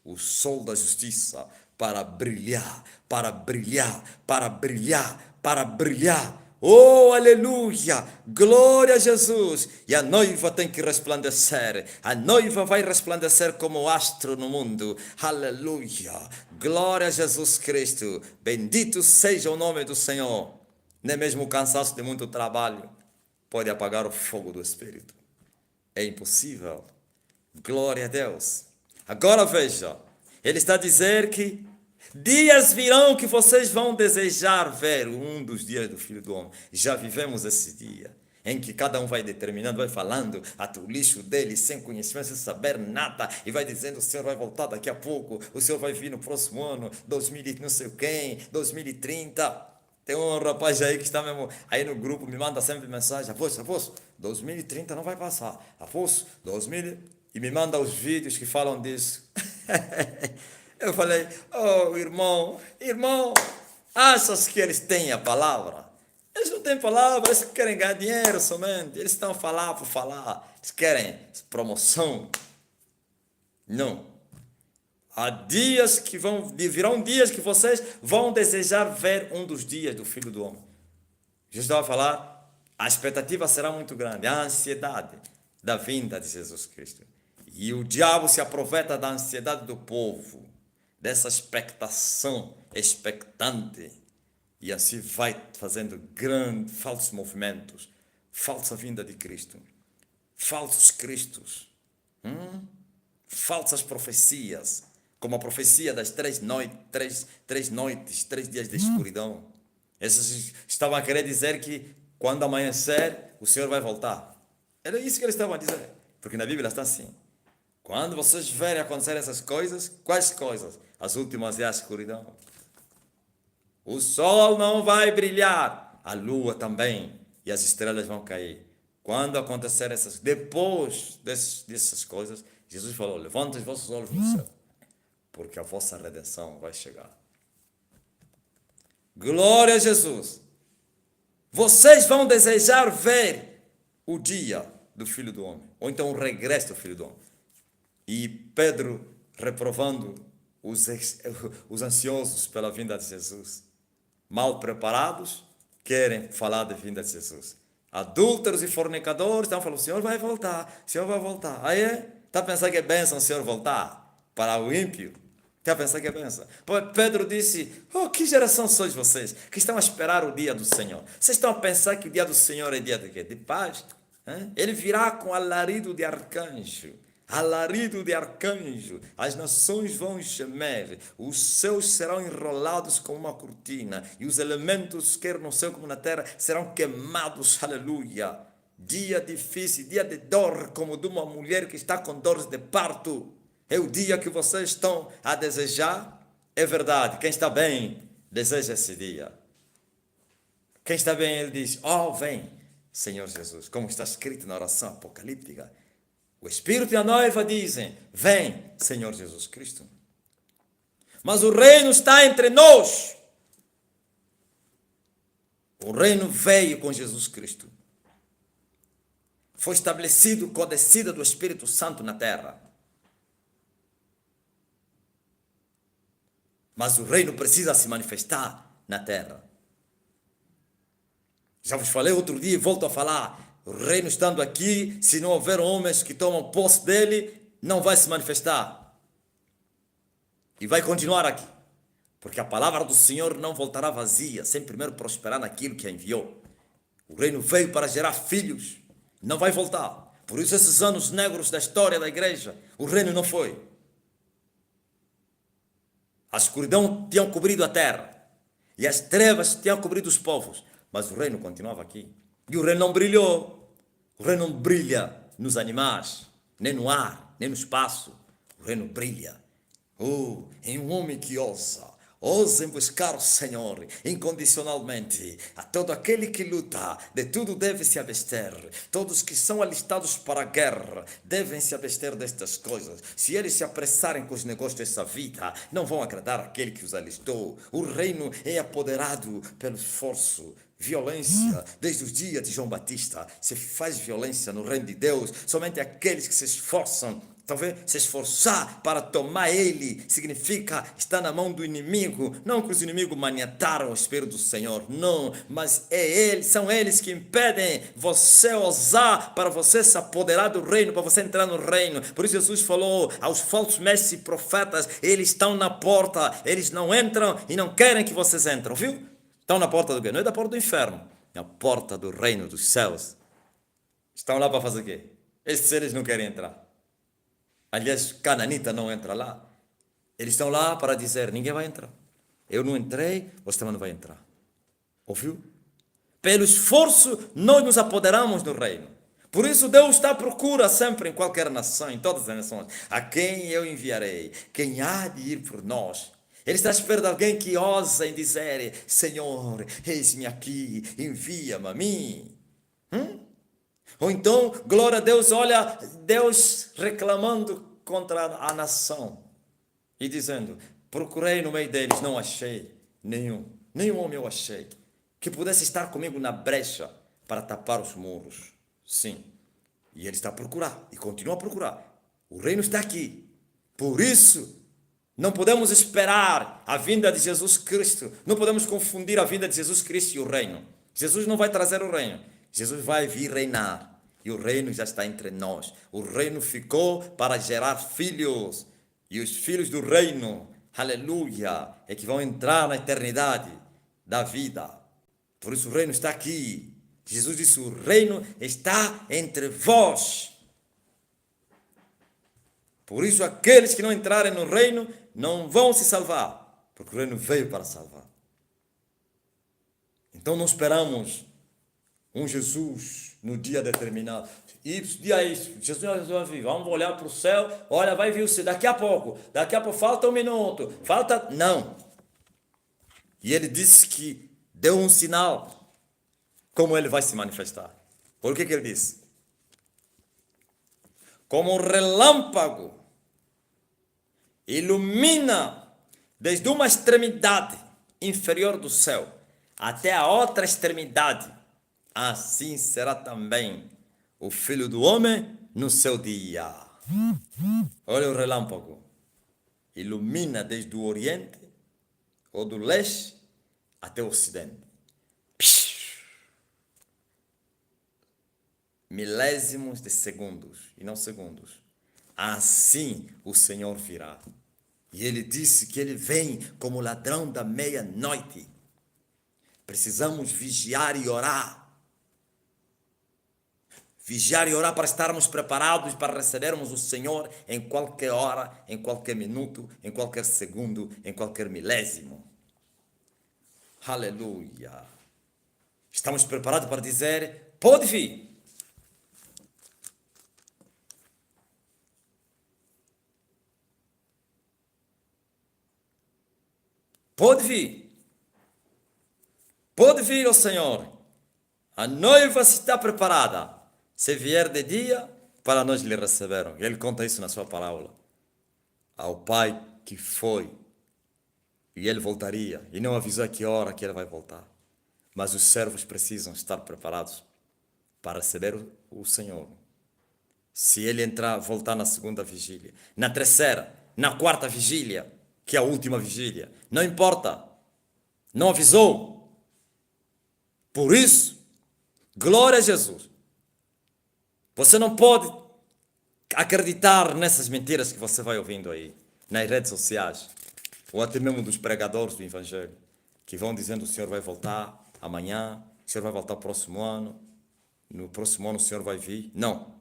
o sol da justiça, para brilhar, para brilhar, para brilhar, para brilhar. Oh, aleluia! Glória a Jesus! E a noiva tem que resplandecer. A noiva vai resplandecer como astro no mundo. Aleluia! Glória a Jesus Cristo! Bendito seja o nome do Senhor. Nem mesmo o cansaço de muito trabalho pode apagar o fogo do Espírito. É impossível. Glória a Deus. Agora veja, ele está a dizer que dias virão que vocês vão desejar ver um dos dias do Filho do Homem. Já vivemos esse dia, em que cada um vai determinando, vai falando até o lixo dele, sem conhecimento, sem saber nada, e vai dizendo, o Senhor vai voltar daqui a pouco, o Senhor vai vir no próximo ano, 2000 e não sei quem, 2030... Tem um rapaz aí que está mesmo aí no grupo, me manda sempre mensagem, Aposto, 2030 não vai passar. Aposto, 2000... E me manda os vídeos que falam disso. Eu falei, oh irmão, achas que eles têm a palavra? Eles não têm palavra, eles querem ganhar dinheiro somente. Eles estão a falar por falar. Eles querem promoção. Não. Há dias que virão dias que vocês vão desejar ver um dos dias do Filho do Homem. Jesus estava a falar, a expectativa será muito grande, a ansiedade da vinda de Jesus Cristo. E o diabo se aproveita da ansiedade do povo, dessa expectação expectante, e assim vai fazendo grandes falsos movimentos, falsa vinda de Cristo, falsos cristos, falsas profecias, como a profecia das 3 noites, 3 dias de escuridão. Esses estavam a querer dizer que quando amanhecer, o Senhor vai voltar. Era isso que eles estavam a dizer, porque na Bíblia está assim. Quando vocês verem acontecer essas coisas, quais coisas? As últimas é a escuridão. O sol não vai brilhar, a lua também, e as estrelas vão cair. Quando acontecer depois dessas coisas, Jesus falou, levantem os vossos olhos no céu, porque a vossa redenção vai chegar. Glória a Jesus! Vocês vão desejar ver o dia do Filho do Homem, ou então o regresso do Filho do Homem. E Pedro, reprovando os ansiosos pela vinda de Jesus, mal preparados, querem falar da vinda de Jesus. Adúlteros e fornicadores estão falando, o Senhor vai voltar, o Senhor vai voltar. Aí, está pensando que é bênção o Senhor voltar para o ímpio? Está pensando que é bênção? Pedro disse, oh, que geração sois vocês, que estão a esperar o dia do Senhor? Vocês estão a pensar que o dia do Senhor é dia de quê? De paz? Ele virá com alarido de arcanjo. Alarido de arcanjo, as nações vão gemer, os céus serão enrolados como uma cortina, e os elementos, quer no céu como na terra, serão queimados, aleluia. Dia difícil, dia de dor, como de uma mulher que está com dores de parto. É o dia que vocês estão a desejar? É verdade, quem está bem, deseja esse dia. Quem está bem, ele diz, oh, vem, Senhor Jesus, como está escrito na oração apocalíptica. O Espírito e a noiva dizem, vem, Senhor Jesus Cristo. Mas o reino está entre nós. O reino veio com Jesus Cristo. Foi estabelecido com a descida do Espírito Santo na terra. Mas o reino precisa se manifestar na terra. Já vos falei outro dia e volto a falar. O reino estando aqui, se não houver homens que tomam posse dele, não vai se manifestar. E vai continuar aqui. Porque a palavra do Senhor não voltará vazia, sem primeiro prosperar naquilo que a enviou. O reino veio para gerar filhos, não vai voltar. Por isso esses anos negros da história da igreja, o reino não foi. A escuridão tinha cobrido a terra, e as trevas tinham cobrido os povos, mas o reino continuava aqui. E o reino não brilhou. O reino não brilha nos animais, nem no ar, nem no espaço. O reino brilha. Em um homem que ousa em buscar o Senhor incondicionalmente. A todo aquele que luta, de tudo deve se abster. Todos que são alistados para a guerra devem se abster destas coisas. Se eles se apressarem com os negócios dessa vida, não vão agradar aquele que os alistou. O reino é apoderado pelo esforço. Violência, desde os dias de João Batista, se faz violência no reino de Deus, somente aqueles que se esforçam. Talvez se esforçar para tomar ele significa estar na mão do inimigo. Não que os inimigos maniataram o Espírito do Senhor, não, mas são eles que impedem você ousar para você se apoderar do reino, para você entrar no reino. Por isso Jesus falou aos falsos mestres e profetas, eles estão na porta, eles não entram e não querem que vocês entrem, viu? Estão na porta do quê? Não é da porta do inferno, é a porta do reino dos céus. Estão lá para fazer o quê? Esses seres não querem entrar. Aliás, cananita não entra lá. Eles estão lá para dizer, ninguém vai entrar. Eu não entrei, você também não vai entrar. Ouviu? Pelo esforço, nós nos apoderamos do reino. Por isso Deus está à procura sempre em qualquer nação, em todas as nações. A quem eu enviarei? Quem há de ir por nós? Ele está à espera de alguém que ousa em dizer, Senhor, eis-me aqui, envia-me a mim. Ou então, glória a Deus, olha, Deus reclamando contra a nação e dizendo, procurei no meio deles, não achei nenhum homem eu achei, que pudesse estar comigo na brecha para tapar os muros. Sim, e ele está a procurar, e continua a procurar. O reino está aqui, por isso, não podemos esperar a vinda de Jesus Cristo. Não podemos confundir a vinda de Jesus Cristo e o reino. Jesus não vai trazer o reino. Jesus vai vir reinar. E o reino já está entre nós. O reino ficou para gerar filhos. E os filhos do reino, aleluia, é que vão entrar na eternidade da vida. Por isso o reino está aqui. Jesus disse, o reino está entre vós. Por isso aqueles que não entrarem no reino não vão se salvar, porque o reino veio para salvar. Então não esperamos um Jesus no dia determinado. E dia isso, Jesus vai vir, vamos olhar para o céu, olha, vai vir o céu, daqui a pouco, falta um minuto, não. E ele disse que deu um sinal, como ele vai se manifestar. Por que ele disse? Como um relâmpago, ilumina desde uma extremidade inferior do céu até a outra extremidade, assim será também o Filho do Homem no seu dia. Olha o relâmpago, ilumina desde o Oriente ou do Leste até o Ocidente. milésimos de segundos e não segundos. Assim o Senhor virá. E ele disse que ele vem como ladrão da meia-noite. Precisamos vigiar e orar. Vigiar e orar para estarmos preparados para recebermos o Senhor em qualquer hora, em qualquer minuto, em qualquer segundo, em qualquer milésimo. Aleluia. Estamos preparados para dizer: pode vir. Pode vir. Pode vir, ó Senhor. A noiva está preparada. Se vier de dia, para nós lhe receberam. Ele conta isso na sua parábola. Ao pai que foi, e ele voltaria, e não avisou a que hora que ele vai voltar. Mas os servos precisam estar preparados para receber o Senhor. Se ele entrar, voltar na segunda vigília, na terceira, na quarta vigília, que é a última vigília, não importa, não avisou. Por isso, glória a Jesus. Você não pode acreditar nessas mentiras que você vai ouvindo aí, nas redes sociais, ou até mesmo dos pregadores do Evangelho, que vão dizendo: o Senhor vai voltar amanhã, o Senhor vai voltar próximo ano, no próximo ano o Senhor vai vir. Não.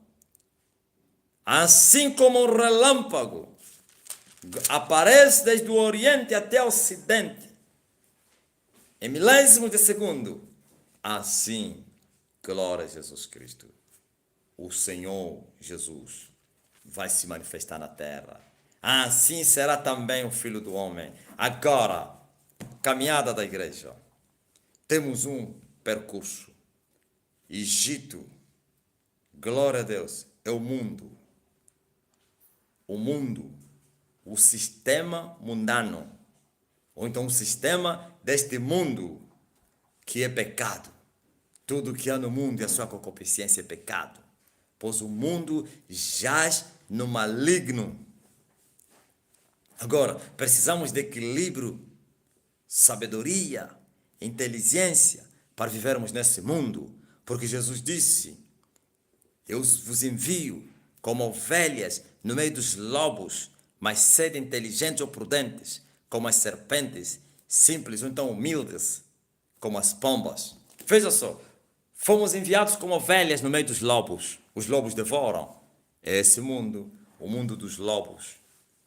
Assim como um relâmpago aparece desde o Oriente até o Ocidente, em milésimos de segundo, assim, glória a Jesus Cristo, o Senhor Jesus vai se manifestar na terra. Assim será também o Filho do Homem. Agora, caminhada da igreja. Temos um percurso. Egito, glória a Deus, é o mundo. O mundo, o sistema mundano. Ou então o sistema deste mundo que é pecado. Tudo que há no mundo e a sua concupiscência é pecado. Pois o mundo jaz no maligno. Agora, precisamos de equilíbrio, sabedoria, inteligência para vivermos nesse mundo. Porque Jesus disse: eu vos envio como ovelhas no meio dos lobos, mas sede inteligentes ou prudentes, como as serpentes, simples ou então humildes, como as pombas. Veja só, fomos enviados como ovelhas no meio dos lobos. Os lobos devoram. É esse mundo, o mundo dos lobos.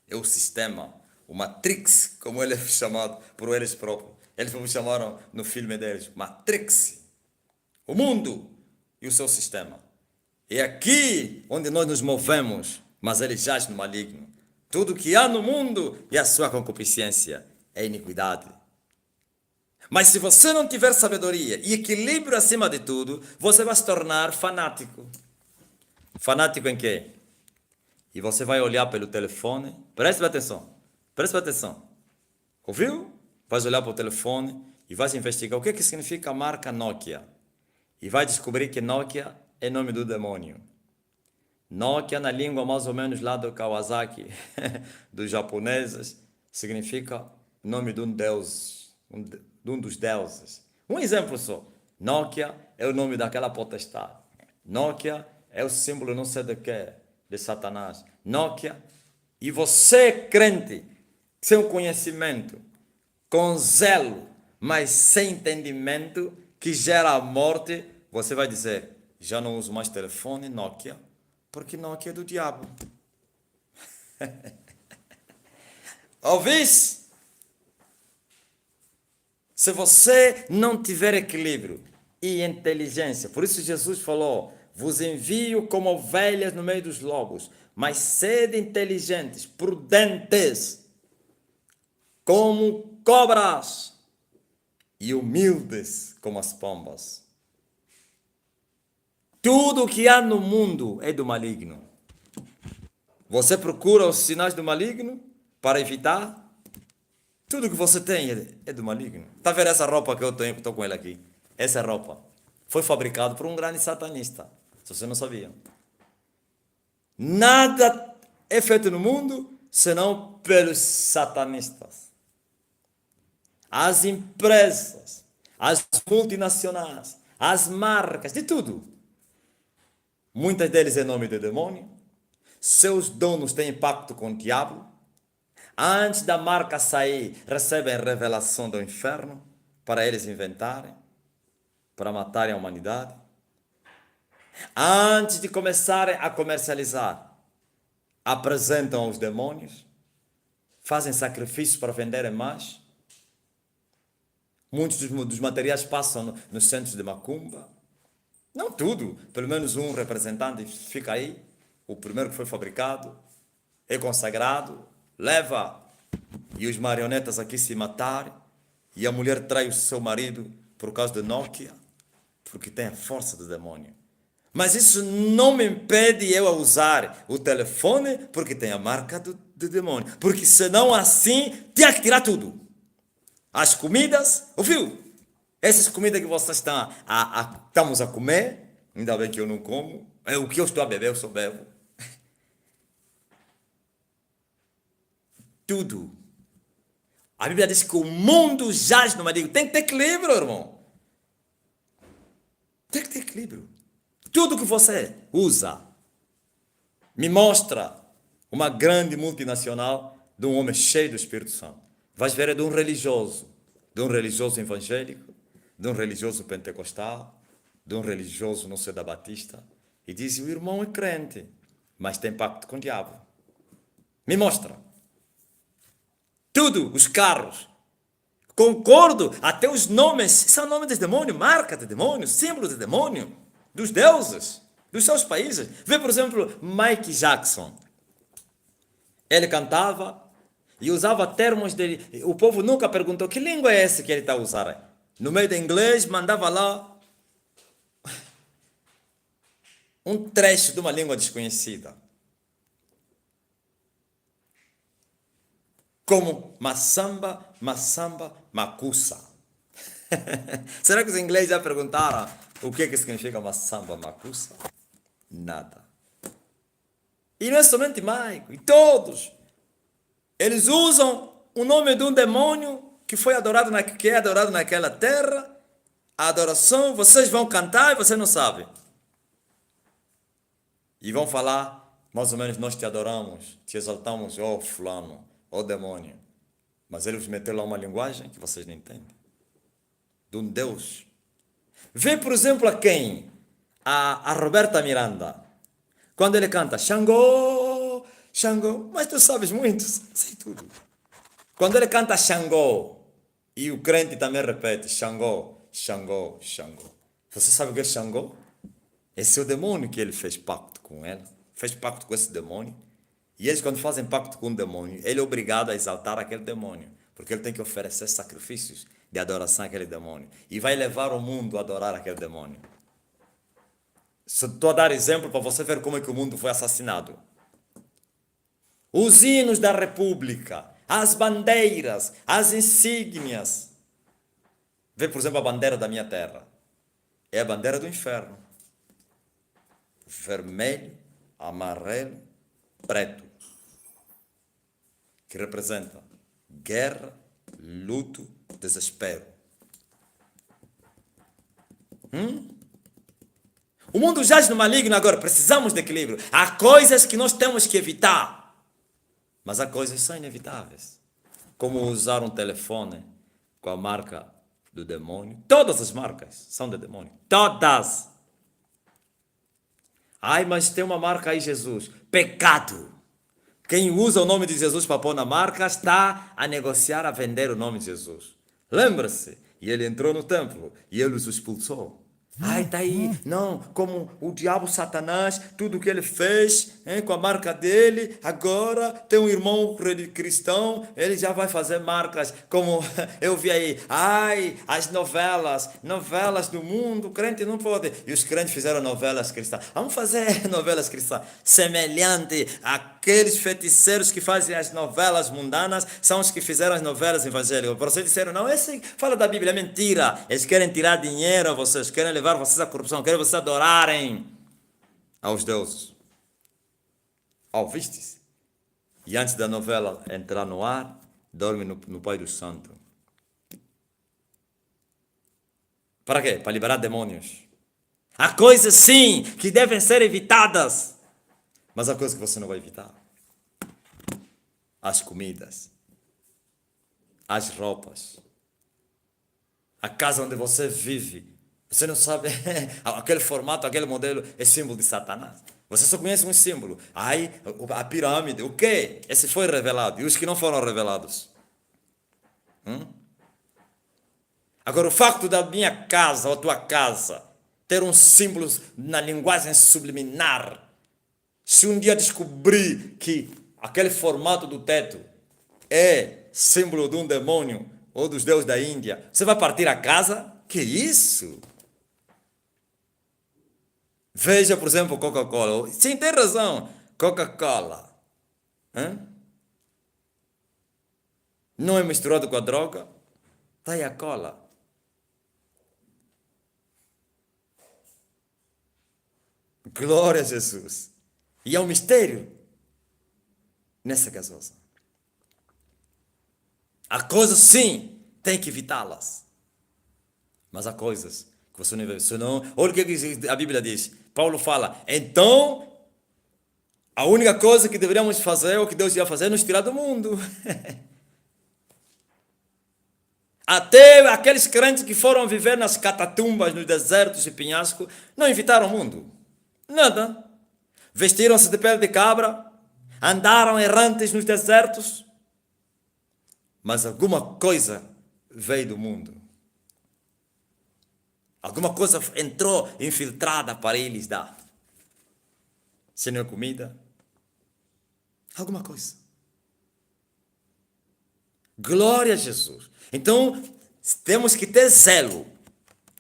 É o sistema, o Matrix, como ele é chamado por eles próprios. Eles me chamaram no filme deles, Matrix. O mundo e o seu sistema. É aqui onde nós nos movemos, mas ele jaz no maligno. Tudo que há no mundo e a sua concupiscência é iniquidade. Mas se você não tiver sabedoria e equilíbrio acima de tudo, você vai se tornar fanático. Fanático em quê? E você vai olhar pelo telefone. Preste atenção. Preste atenção. Ouviu? Vai olhar para o telefone e vai investigar o que significa a marca Nokia. E vai descobrir que Nokia é nome do demônio. Nokia, na língua mais ou menos lá do Kawasaki, dos japoneses, significa nome de um deus, de um dos deuses. Um exemplo só. Nokia é o nome daquela potestade. Nokia é o símbolo não sei de quê, de Satanás. Nokia. E você, crente, sem conhecimento, com zelo, mas sem entendimento, que gera a morte, você vai dizer: já não uso mais telefone Nokia, porque Nokia é do diabo. Ouvis? Se você não tiver equilíbrio e inteligência, por isso Jesus falou: vos envio como ovelhas no meio dos lobos, mas sede inteligentes, prudentes, como cobras, e humildes como as pombas. Tudo o que há no mundo é do maligno. Você procura os sinais do maligno para evitar? Tudo que você tem é do maligno. Está vendo essa roupa que eu estou com ela aqui? Essa roupa foi fabricada por um grande satanista. Se você não sabia. Nada é feito no mundo senão pelos satanistas. As empresas, as multinacionais, as marcas, de tudo. Muitas deles em nome do demônio. Seus donos têm pacto com o diabo. Antes da marca sair, recebem revelação do inferno para eles inventarem, para matarem a humanidade. Antes de começarem a comercializar, apresentam aos demônios, fazem sacrifícios para venderem mais. Muitos dos materiais passam nos centros de macumba. Não tudo, pelo menos um representante fica aí, o primeiro que foi fabricado, é consagrado, leva, e os marionetas aqui se matarem, e a mulher trai o seu marido por causa de Nokia, porque tem a força do demônio. Mas isso não me impede eu a usar o telefone, porque tem a marca do demônio. Porque senão assim, tinha que tirar tudo. As comidas, ouviu? Essas comidas que vocês estamos a comer, ainda bem que eu não como, é o que eu estou a beber, eu só bebo. Tudo. A Bíblia diz que o mundo jaz no maligno. Tem que ter equilíbrio, irmão. Tem que ter equilíbrio. Tudo que você usa me mostra uma grande multinacional de um homem cheio do Espírito Santo. Vais ver é de um religioso evangélico, de um religioso pentecostal, de um religioso não sei da Batista, e diz: o irmão é crente, mas tem pacto com o diabo. Me mostra. Tudo, os carros. Concordo, até os nomes, são nomes de demônio, marca de demônio, símbolo de demônio, dos deuses, dos seus países. Vê, por exemplo, Mike Jackson. Ele cantava e usava termos dele. O povo nunca perguntou que língua é essa que ele está a usar. No meio de inglês, mandava lá um trecho de uma língua desconhecida. Como maçamba, macuça. Será que os ingleses já perguntaram o que significa maçamba, macuça? Nada. E não é somente Maico, e todos. Eles usam o nome de um demônio que foi adorado, que é adorado naquela terra. A adoração, vocês vão cantar e você não sabe. E vão falar, mais ou menos, nós te adoramos, te exaltamos, ó fulano, ó demônio. Mas ele vos meteu lá uma linguagem que vocês não entendem. De um Deus. Vê, por exemplo, a quem? A Roberta Miranda. Quando ele canta Xangô, Xangô, mas tu sabes muito, sei tudo. Quando ele canta Xangô, e o crente também repete Xangô, Xangô, Xangô. Você sabe o que é Xangô? Esse é o demônio que ele fez pacto com ela. Fez pacto com esse demônio. E eles, quando fazem pacto com um demônio, ele é obrigado a exaltar aquele demônio. Porque ele tem que oferecer sacrifícios de adoração àquele demônio. E vai levar o mundo a adorar aquele demônio. Estou a dar exemplo para você ver como é que o mundo foi assassinado. Os hinos da República, as bandeiras, as insígnias. Vê, por exemplo, a bandeira da minha terra. É a bandeira do inferno. Vermelho, amarelo, preto. Que representa guerra, luto, desespero. O mundo jaz no maligno agora, precisamos de equilíbrio. Há coisas que nós temos que evitar, mas há coisas que são inevitáveis. Como usar um telefone com a marca do demônio. Todas as marcas são de demônio. Todas. Ai, mas tem uma marca aí, Jesus. Pecado. Quem usa o nome de Jesus para pôr na marca está a negociar, a vender o nome de Jesus. Lembra-se? E ele entrou no templo e ele os expulsou. Ai, está aí, não, como o diabo Satanás, tudo que ele fez com a marca dele, agora tem um irmão cristão, ele já vai fazer marcas, como eu vi aí, ai, as novelas do mundo, o crente não pode, e os crentes fizeram novelas cristãs, vamos fazer novelas cristãs, semelhante àqueles feiticeiros que fazem as novelas mundanas, são os que fizeram as novelas evangélicas, vocês disseram, não, esse fala da Bíblia, é mentira, eles querem tirar dinheiro a vocês, querem levar vocês à corrupção, querem vocês adorarem aos deuses. Viste-se? E antes da novela entrar no ar, dorme no Pai do Santo. Para quê? Para liberar demônios. Há coisas, sim, que devem ser evitadas. Mas há coisas que você não vai evitar. As comidas. As roupas. A casa onde você vive. Você não sabe, aquele formato, aquele modelo é símbolo de Satanás. Você só conhece um símbolo. Ai, a pirâmide, o quê? Esse foi revelado. E os que não foram revelados? Agora, o facto da minha casa, ou a tua casa, ter um símbolo na linguagem subliminar, se um dia descobrir que aquele formato do teto é símbolo de um demônio ou dos deuses da Índia, você vai partir a casa? Que isso? Veja, por exemplo, Coca-Cola. Sim, tem razão. Coca-Cola. Não é misturado com a droga? Está aí a cola. Glória a Jesus. E é um mistério nessa gasosa. Há coisas, sim, tem que evitá-las. Mas há coisas que você não vê. Senão, olha o que a Bíblia diz. Paulo fala, então, a única coisa que deveríamos fazer, ou que Deus ia fazer, é nos tirar do mundo. Até aqueles crentes que foram viver nas catatumbas, nos desertos e penhascos, não evitaram o mundo. Nada. Vestiram-se de pele de cabra, andaram errantes nos desertos, mas alguma coisa veio do mundo. Alguma coisa entrou infiltrada para eles dar. Se não é comida, alguma coisa. Glória a Jesus. Então, temos que ter zelo,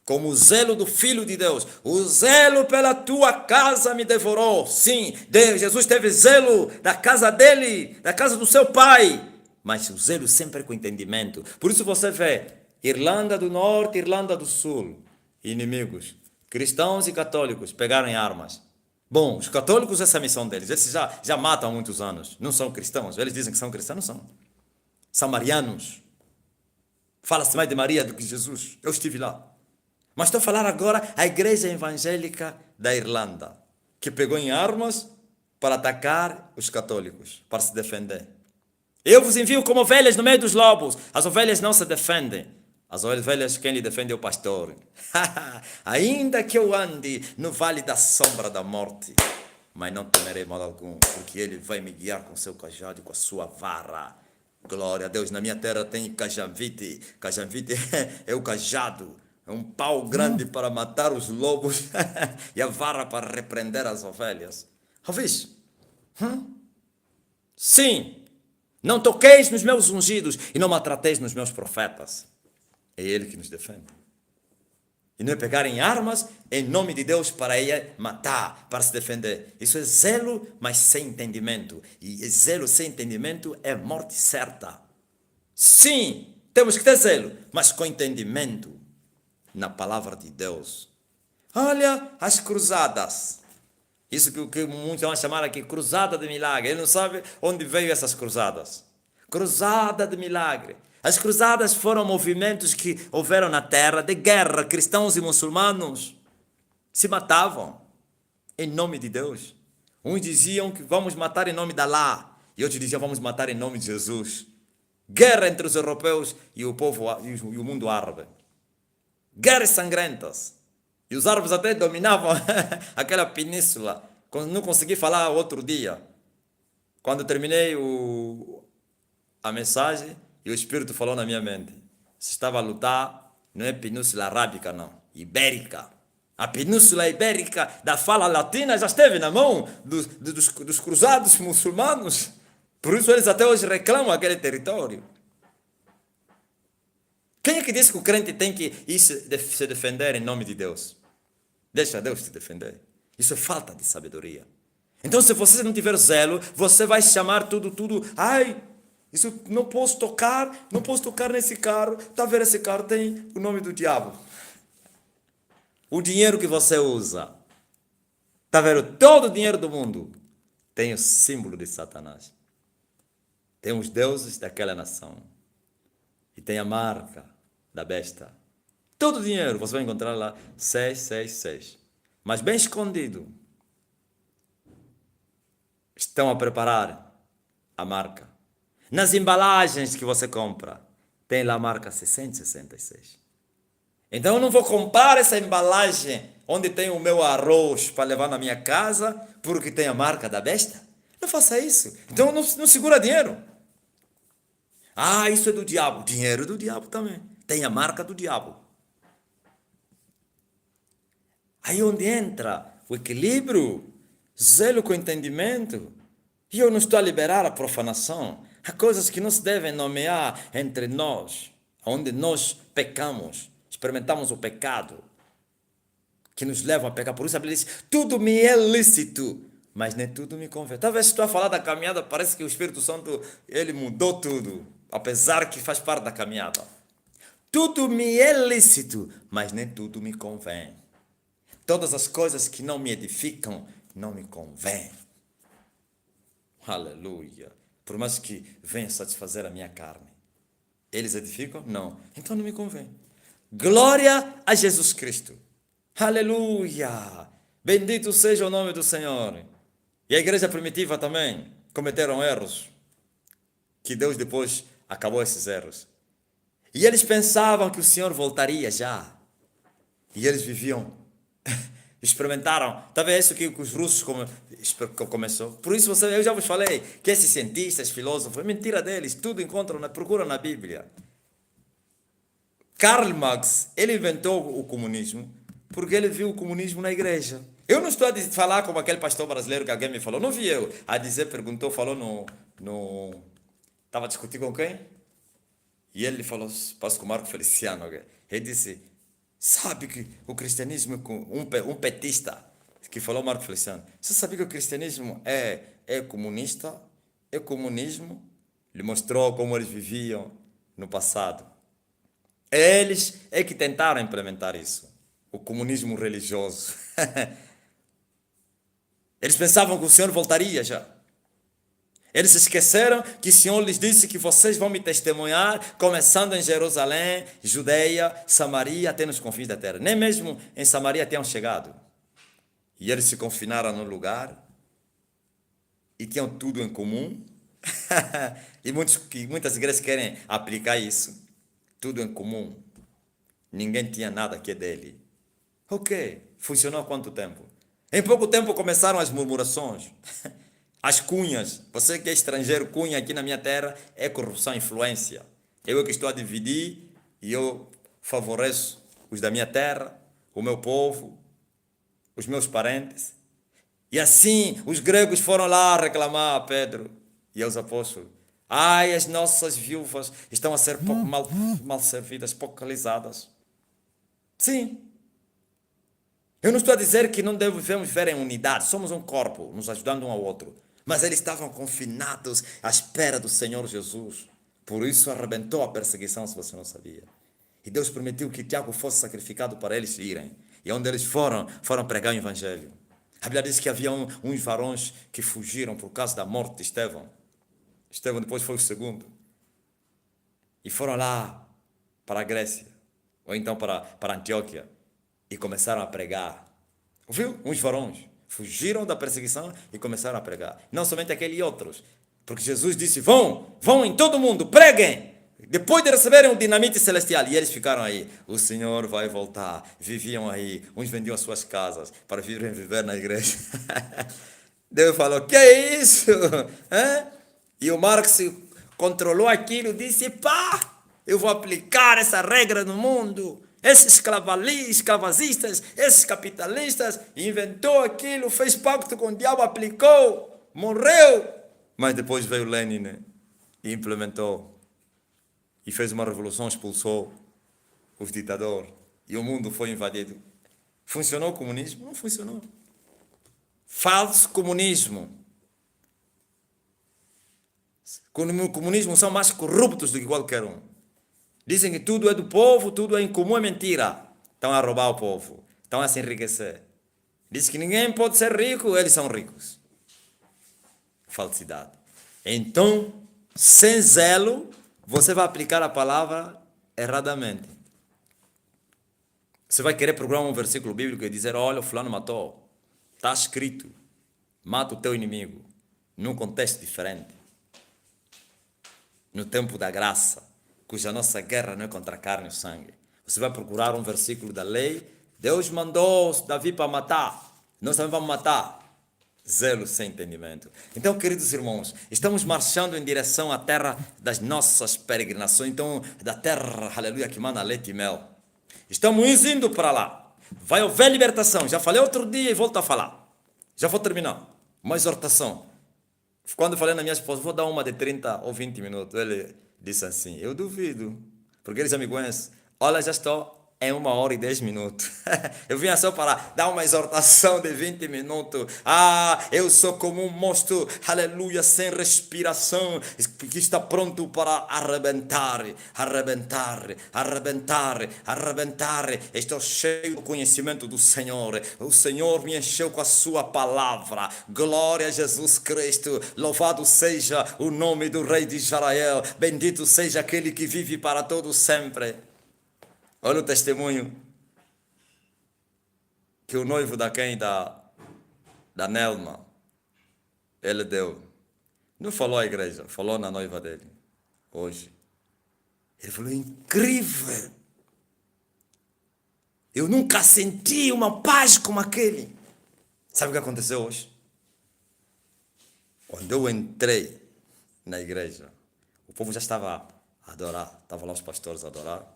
como o zelo do Filho de Deus. O zelo pela tua casa me devorou. Sim, Jesus teve zelo da casa dele, da casa do seu pai. Mas o zelo sempre com entendimento. Por isso você vê Irlanda do Norte, Irlanda do Sul, inimigos, cristãos e católicos pegaram em armas. Bom, os católicos, essa é a missão deles. Eles já matam há muitos anos. Não são cristãos. Eles dizem que são cristãos, não são. São marianos. Fala-se mais de Maria do que de Jesus. Eu estive lá. Mas estou a falar agora a igreja evangélica da Irlanda, que pegou em armas para atacar os católicos, para se defender. Eu vos envio como ovelhas no meio dos lobos. As ovelhas não se defendem. As ovelhas, quem lhe defende é o pastor. Ainda que eu ande no vale da sombra da morte, mas não temerei mal algum, porque ele vai me guiar com seu cajado e com a sua vara. Glória a Deus. Na minha terra tem cajavite. Cajavite é o cajado. É um pau grande para matar os lobos e a vara para repreender as ovelhas. Ouvis? Sim. Não toqueis nos meus ungidos e não maltrateis nos meus profetas. É Ele que nos defende. E não é pegar em armas em nome de Deus para ir matar, para se defender. Isso é zelo, mas sem entendimento. E zelo sem entendimento é morte certa. Sim, temos que ter zelo, mas com entendimento na palavra de Deus. Olha as cruzadas. Isso que muitos vão chamar aqui cruzada de milagre. Ele não sabe onde veio essas cruzadas. Cruzada de milagre. As cruzadas foram movimentos que houveram na terra de guerra. Cristãos e muçulmanos se matavam em nome de Deus. Uns diziam que vamos matar em nome de Allah. E outros diziam vamos matar em nome de Jesus. Guerra entre os europeus e o povo e o mundo árabe. Guerras sangrentas. E os árabes até dominavam aquela península. Não consegui falar outro dia. Quando terminei a mensagem, e o Espírito falou na minha mente. Se estava a lutar, não é Península Arábica, não. Ibérica. A Península Ibérica da fala latina já esteve na mão dos cruzados muçulmanos. Por isso eles até hoje reclamam aquele território. Quem é que disse que o crente tem que ir se defender em nome de Deus? Deixa Deus te defender. Isso é falta de sabedoria. Então, se você não tiver zelo, você vai chamar tudo. Ai, isso não posso tocar nesse carro. Está a ver, esse carro tem o nome do diabo. O dinheiro que você usa. Está vendo? Todo o dinheiro do mundo tem o símbolo de Satanás. Tem os deuses daquela nação. E tem a marca da besta. Todo o dinheiro você vai encontrar lá 666. mas bem escondido, estão a preparar a marca. Nas embalagens que você compra, tem lá a marca 666. Então eu não vou comprar essa embalagem onde tem o meu arroz para levar na minha casa porque tem a marca da besta. Não faça isso. Então não segura dinheiro. Ah, isso é do diabo. Dinheiro é do diabo também. Tem a marca do diabo. Aí onde entra o equilíbrio, zelo com entendimento. E eu não estou a liberar a profanação. Há coisas que não se devem nomear entre nós, onde nós pecamos, experimentamos o pecado, que nos leva a pecar. Por isso a Bíblia diz, tudo me é lícito, mas nem tudo me convém. Talvez se estou a falar da caminhada, parece que o Espírito Santo, ele mudou tudo, apesar que faz parte da caminhada. Tudo me é lícito, mas nem tudo me convém. Todas as coisas que não me edificam, não me convêm. Aleluia. Por mais que venha satisfazer a minha carne. Eles edificam? Não. Então não me convém. Glória a Jesus Cristo. Aleluia. Bendito seja o nome do Senhor. E a igreja primitiva também cometeram erros. Que Deus depois acabou esses erros. E eles pensavam que o Senhor voltaria já. E eles viviam... experimentaram, talvez isso que os russos começou. Por isso eu já vos falei que esses cientistas, filósofos, é mentira deles, tudo procuram na Bíblia. Karl Marx, ele inventou o comunismo porque ele viu o comunismo na igreja. Eu não estou a falar como aquele pastor brasileiro que alguém me falou, não vi eu, a dizer, perguntou, falou estava discutindo com quem? E ele falou, pastor Marco Feliciano, ele disse, sabe que o cristianismo, um petista, que falou Marco Feliciano, você sabe que o cristianismo é comunista? É comunismo? Ele mostrou como eles viviam no passado. Eles é que tentaram implementar isso, o comunismo religioso. Eles pensavam que o Senhor voltaria já. Eles esqueceram que o Senhor lhes disse que vocês vão me testemunhar, começando em Jerusalém, Judeia, Samaria, até nos confins da terra. Nem mesmo em Samaria tinham chegado. E eles se confinaram no lugar e tinham tudo em comum. E muitas igrejas querem aplicar isso. Tudo em comum. Ninguém tinha nada que é dele. Ok, funcionou há quanto tempo? Em pouco tempo começaram as murmurações. As cunhas, você que é estrangeiro, cunha aqui na minha terra é corrupção e influência. Eu é que estou a dividir e eu favoreço os da minha terra, o meu povo, os meus parentes. E assim os gregos foram lá reclamar a Pedro e aos apóstolos. Ai, as nossas viúvas estão a ser pouco mal servidas, pouco realizadas. Sim. Eu não estou a dizer que não devemos viver em unidade, somos um corpo, nos ajudando um ao outro. Mas eles estavam confinados à espera do Senhor Jesus. Por isso arrebentou a perseguição, se você não sabia. E Deus permitiu que Tiago fosse sacrificado para eles irem. E onde eles foram pregar o Evangelho. A Bíblia diz que havia uns varões que fugiram por causa da morte de Estevão. Estevão depois foi o segundo. E foram lá para a Grécia. Ou então para Antioquia. E começaram a pregar. Ouviu? Uns varões. Fugiram da perseguição e começaram a pregar. Não somente aquele e outros. Porque Jesus disse, vão em todo mundo, preguem. Depois de receberem o dinamite celestial. E eles ficaram aí. O Senhor vai voltar. Viviam aí. Uns vendiam as suas casas para virem viver na igreja. Deus falou, que é isso? E o Marx controlou aquilo e disse, pá, eu vou aplicar essa regra no mundo. Esses escravazistas, esses capitalistas, inventou aquilo, fez pacto com o diabo, aplicou, morreu. Mas depois veio Lenin, né? E implementou. E fez uma revolução, expulsou os ditadores. E o mundo foi invadido. Funcionou o comunismo? Não funcionou. Falso comunismo. O comunismo são mais corruptos do que qualquer um. Dizem que tudo é do povo, tudo é em comum, é mentira. Estão a roubar o povo, estão a se enriquecer. Dizem que ninguém pode ser rico, eles são ricos. Falsidade. Então, sem zelo, você vai aplicar a palavra erradamente. Você vai querer procurar um versículo bíblico e dizer, olha, o fulano matou. Está escrito, mata o teu inimigo. Num contexto diferente. No tempo da graça, cuja nossa guerra não é contra a carne e o sangue. Você vai procurar um versículo da lei, Deus mandou Davi para matar, nós também vamos matar. Zelo sem entendimento. Então, queridos irmãos, estamos marchando em direção à terra das nossas peregrinações, então, da terra, aleluia, que manda leite e mel. Estamos indo para lá. Vai haver libertação. Já falei outro dia e volto a falar. Já vou terminar. Uma exortação. Quando eu falei na minha esposa, vou dar uma de 30 ou 20 minutos. Ele disse assim, eu duvido. Porque ele já me conhece. Olha, já estou em 1 hora e 10 minutos. Eu vinha só para dar uma exortação de 20 minutos. Ah, eu sou como um monstro, aleluia, sem respiração, que está pronto para arrebentar, arrebentar, arrebentar, arrebentar. Estou cheio do conhecimento do Senhor. O Senhor me encheu com a sua palavra. Glória a Jesus Cristo. Louvado seja o nome do Rei de Israel. Bendito seja aquele que vive para todo sempre. Olha o testemunho que o noivo da Nelma, ele deu. Não falou à igreja, falou na noiva dele, hoje. Ele falou, incrível. Eu nunca senti uma paz como aquele. Sabe o que aconteceu hoje? Quando eu entrei na igreja, o povo já estava a adorar, estavam lá os pastores a adorar.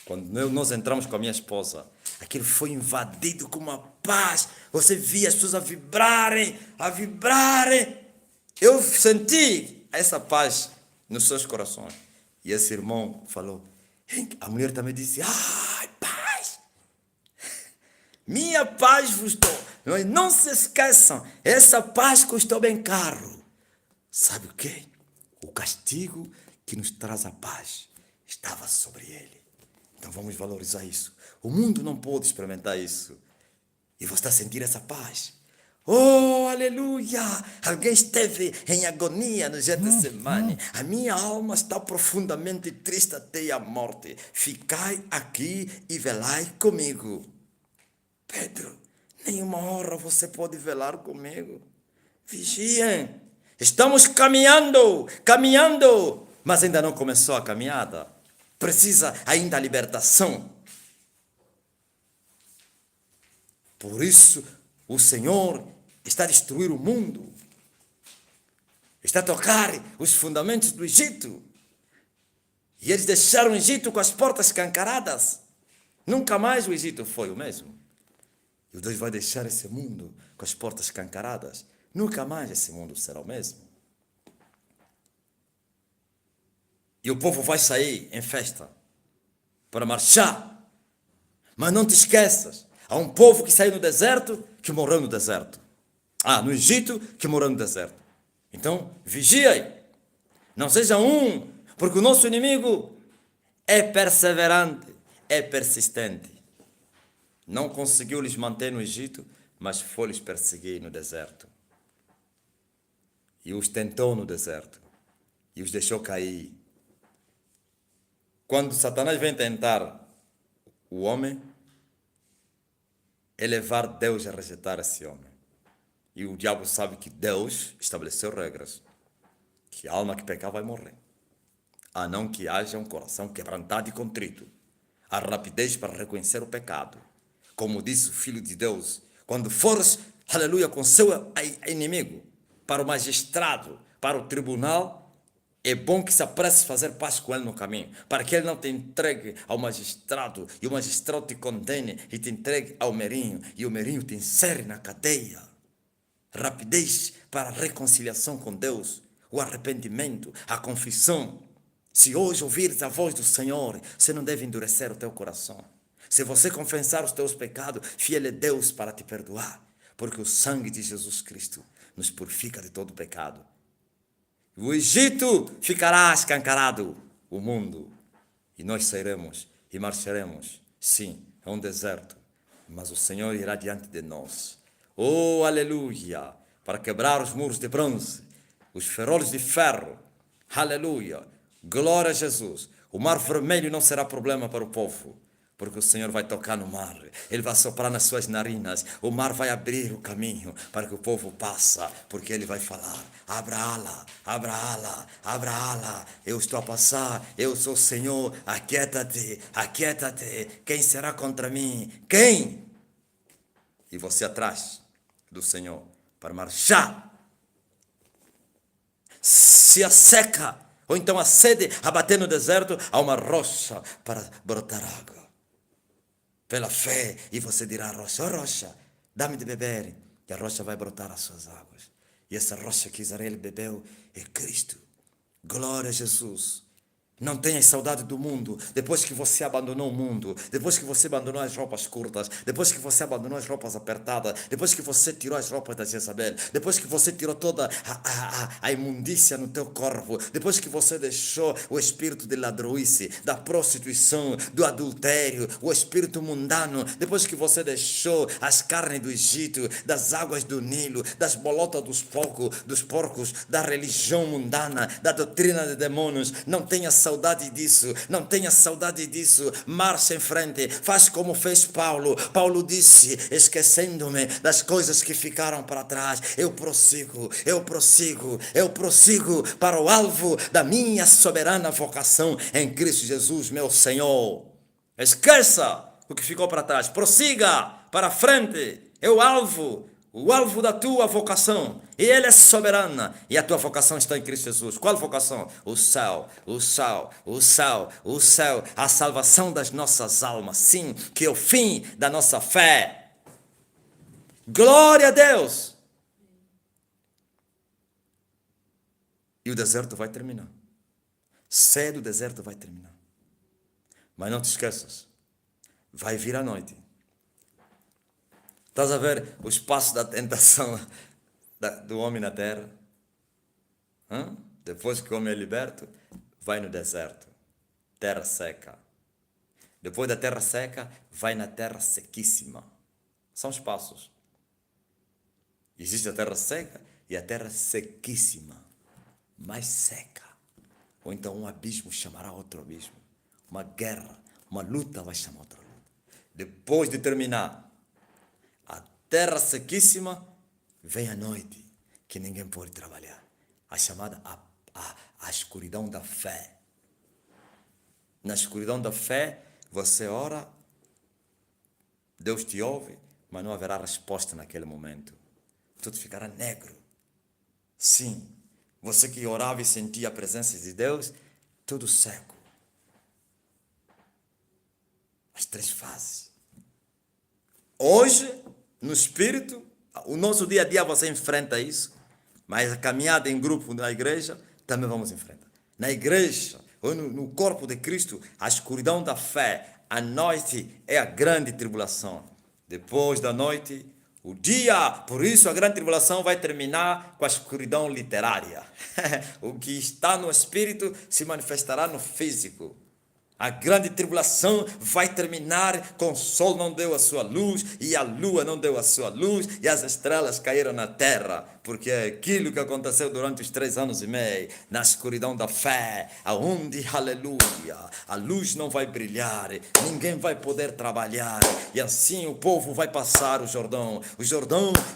Quando nós entramos com a minha esposa, aquilo foi invadido com uma paz. Você via as pessoas a vibrarem, a vibrarem. Eu senti essa paz nos seus corações. E esse irmão falou, a mulher também disse, ai, paz. Minha paz vos dou. Mas não se esqueçam, essa paz custou bem caro. Sabe o quê? O castigo que nos traz a paz estava sobre ele. Então vamos valorizar isso. O mundo não pode experimentar isso. E você está a sentir essa paz. Oh, aleluia! Alguém esteve em agonia no Getsemane. A minha alma está profundamente triste até a morte. Ficai aqui e velai comigo. Pedro, nem 1 hora você pode velar comigo. Vigiem. Estamos caminhando, caminhando. Mas ainda não começou a caminhada. Precisa ainda a libertação. Por isso, o Senhor está a destruir o mundo. Está a tocar os fundamentos do Egito. E eles deixaram o Egito com as portas escancaradas. Nunca mais o Egito foi o mesmo. E Deus vai deixar esse mundo com as portas escancaradas. Nunca mais esse mundo será o mesmo. E o povo vai sair em festa para marchar. Mas não te esqueças, há um povo que saiu no deserto, que morreu no deserto. No Egito, que morreu no deserto. Então, vigiem. Não seja um, porque o nosso inimigo é perseverante, é persistente. Não conseguiu lhes manter no Egito, mas foi lhes perseguir no deserto. E os tentou no deserto. E os deixou cair. Quando Satanás vem tentar o homem, é levar Deus a rejeitar esse homem. E o diabo sabe que Deus estabeleceu regras. Que a alma que pecar vai morrer. A não que haja um coração quebrantado e contrito. A rapidez para reconhecer o pecado. Como disse o Filho de Deus, quando fores, aleluia, com seu inimigo, para o magistrado, para o tribunal, é bom que se apresse fazer paz com ele no caminho, para que ele não te entregue ao magistrado, e o magistrado te condene e te entregue ao merinho, e o merinho te insere na cadeia. Rapidez para a reconciliação com Deus, o arrependimento, a confissão. Se hoje ouvires a voz do Senhor, você não deve endurecer o teu coração. Se você confessar os teus pecados, fiel é Deus para te perdoar, porque o sangue de Jesus Cristo nos purifica de todo pecado. O Egito ficará escancarado, o mundo, e nós sairemos e marcharemos. Sim, é um deserto, mas o Senhor irá diante de nós. Oh, aleluia! Para quebrar os muros de bronze, os ferrolhos de ferro. Aleluia! Glória a Jesus! O mar vermelho não será problema para o povo. Porque o Senhor vai tocar no mar, Ele vai soprar nas suas narinas, o mar vai abrir o caminho para que o povo passe, porque Ele vai falar, abra ala, abra ala, abra ala, eu estou a passar, eu sou o Senhor, aquieta-te, aquieta-te, quem será contra mim? Quem? E você atrás do Senhor, para marchar. Se a seca, ou então a sede, a bater no deserto, há uma rocha para brotar água. Pela fé, e você dirá à rocha, oh rocha, dá-me de beber, e a rocha vai brotar as suas águas. E essa rocha que Israel bebeu é Cristo. Glória a Jesus. Não tenhas saudade do mundo, depois que você abandonou o mundo, depois que você abandonou as roupas curtas, depois que você abandonou as roupas apertadas, depois que você tirou as roupas da Jezabel, depois que você tirou toda a imundícia no teu corpo, depois que você deixou o espírito de ladroice, da prostituição, do adultério, o espírito mundano, depois que você deixou as carnes do Egito, das águas do Nilo, das bolotas dos porcos, da religião mundana, da doutrina de demônios, não tenha saudade disso, não tenha saudade disso, marcha em frente, faz como fez Paulo. Paulo disse, esquecendo-me das coisas que ficaram para trás, eu prossigo para o alvo da minha soberana vocação em Cristo Jesus, meu Senhor. Esqueça o que ficou para trás, prossiga para frente, é o alvo da tua vocação, e Ele é soberana, e a tua vocação está em Cristo Jesus. Qual vocação? O céu, o céu, o céu, o céu, a salvação das nossas almas, sim, que é o fim da nossa fé. Glória a Deus! E o deserto vai terminar, cedo o deserto vai terminar, mas não te esqueças, vai vir a noite. Estás a ver os passos da tentação do homem na terra? Depois que o homem é liberto, vai no deserto, terra seca. Depois da terra seca, vai na terra sequíssima. São os passos. Existe a terra seca e a terra sequíssima, mais seca. Ou então um abismo chamará outro abismo. Uma guerra, uma luta vai chamar outra luta. Depois de terminar terra sequíssima, vem a noite, que ninguém pode trabalhar. A chamada a escuridão da fé. Na escuridão da fé, você ora, Deus te ouve, mas não haverá resposta naquele momento. Tudo ficará negro. Sim, você que orava e sentia a presença de Deus, tudo seco. As 3 fases. Hoje, no espírito, o nosso dia a dia você enfrenta isso, mas a caminhada em grupo na igreja também vamos enfrentar. Na igreja, ou no corpo de Cristo, a escuridão da fé, a noite é a grande tribulação. Depois da noite, o dia, por isso a grande tribulação vai terminar com a escuridão literária. O que está no espírito se manifestará no físico. A grande tribulação vai terminar com o sol não deu a sua luz, e a lua não deu a sua luz, e as estrelas caíram na terra, porque é aquilo que aconteceu durante os 3 anos e meio, na escuridão da fé, aonde, aleluia, a luz não vai brilhar, ninguém vai poder trabalhar, e assim o povo vai passar o Jordão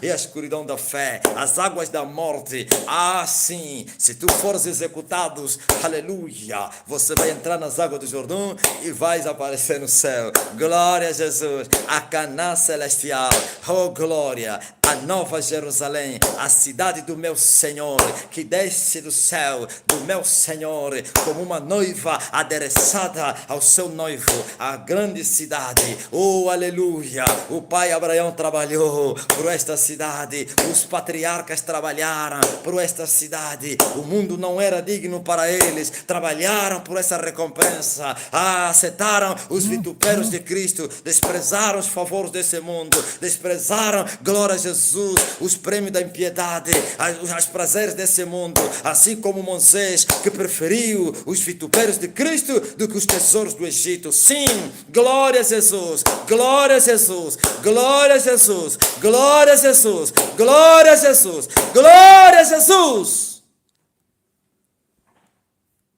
é a escuridão da fé, as águas da morte, sim, se tu fores executados, aleluia, você vai entrar nas águas do Jordão, e vais aparecer no céu. Glória a Jesus, a Canaã celestial, oh glória, a nova Jerusalém, a cidade do meu Senhor, que desce do céu, do meu Senhor, como uma noiva adereçada ao seu noivo, a grande cidade, oh aleluia, o pai Abraão trabalhou por esta cidade, os patriarcas trabalharam por esta cidade, o mundo não era digno para eles, trabalharam por essa recompensa, aceitaram os vitupérios de Cristo, desprezaram os favores desse mundo, desprezaram, glória a Jesus, os prêmios da impiedade, os prazeres desse mundo, assim como Moisés, que preferiu os vitupérios de Cristo do que os tesouros do Egito. Sim, glória a Jesus, glória a Jesus, glória a Jesus, glória a Jesus, glória a Jesus, glória a Jesus.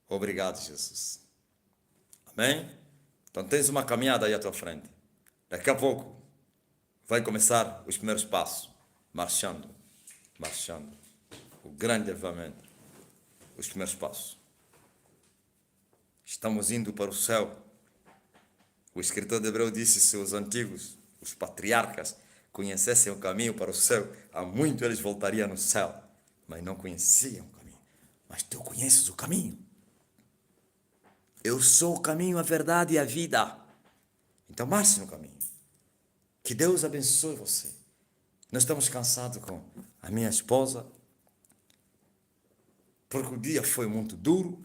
Obrigado, Jesus. Amém? Então tens uma caminhada aí à tua frente. Daqui a pouco vai começar os primeiros passos. Marchando. O grande avivamento. Os primeiros passos. Estamos indo para o céu. O escritor de Hebreu disse: se os antigos, os patriarcas, conhecessem o caminho para o céu, há muito eles voltariam no céu. Mas não conheciam o caminho. Mas tu conheces o caminho. Eu sou o caminho, a verdade e a vida. Então marche no caminho. Que Deus abençoe você. Nós estamos cansados com a minha esposa, porque o dia foi muito duro,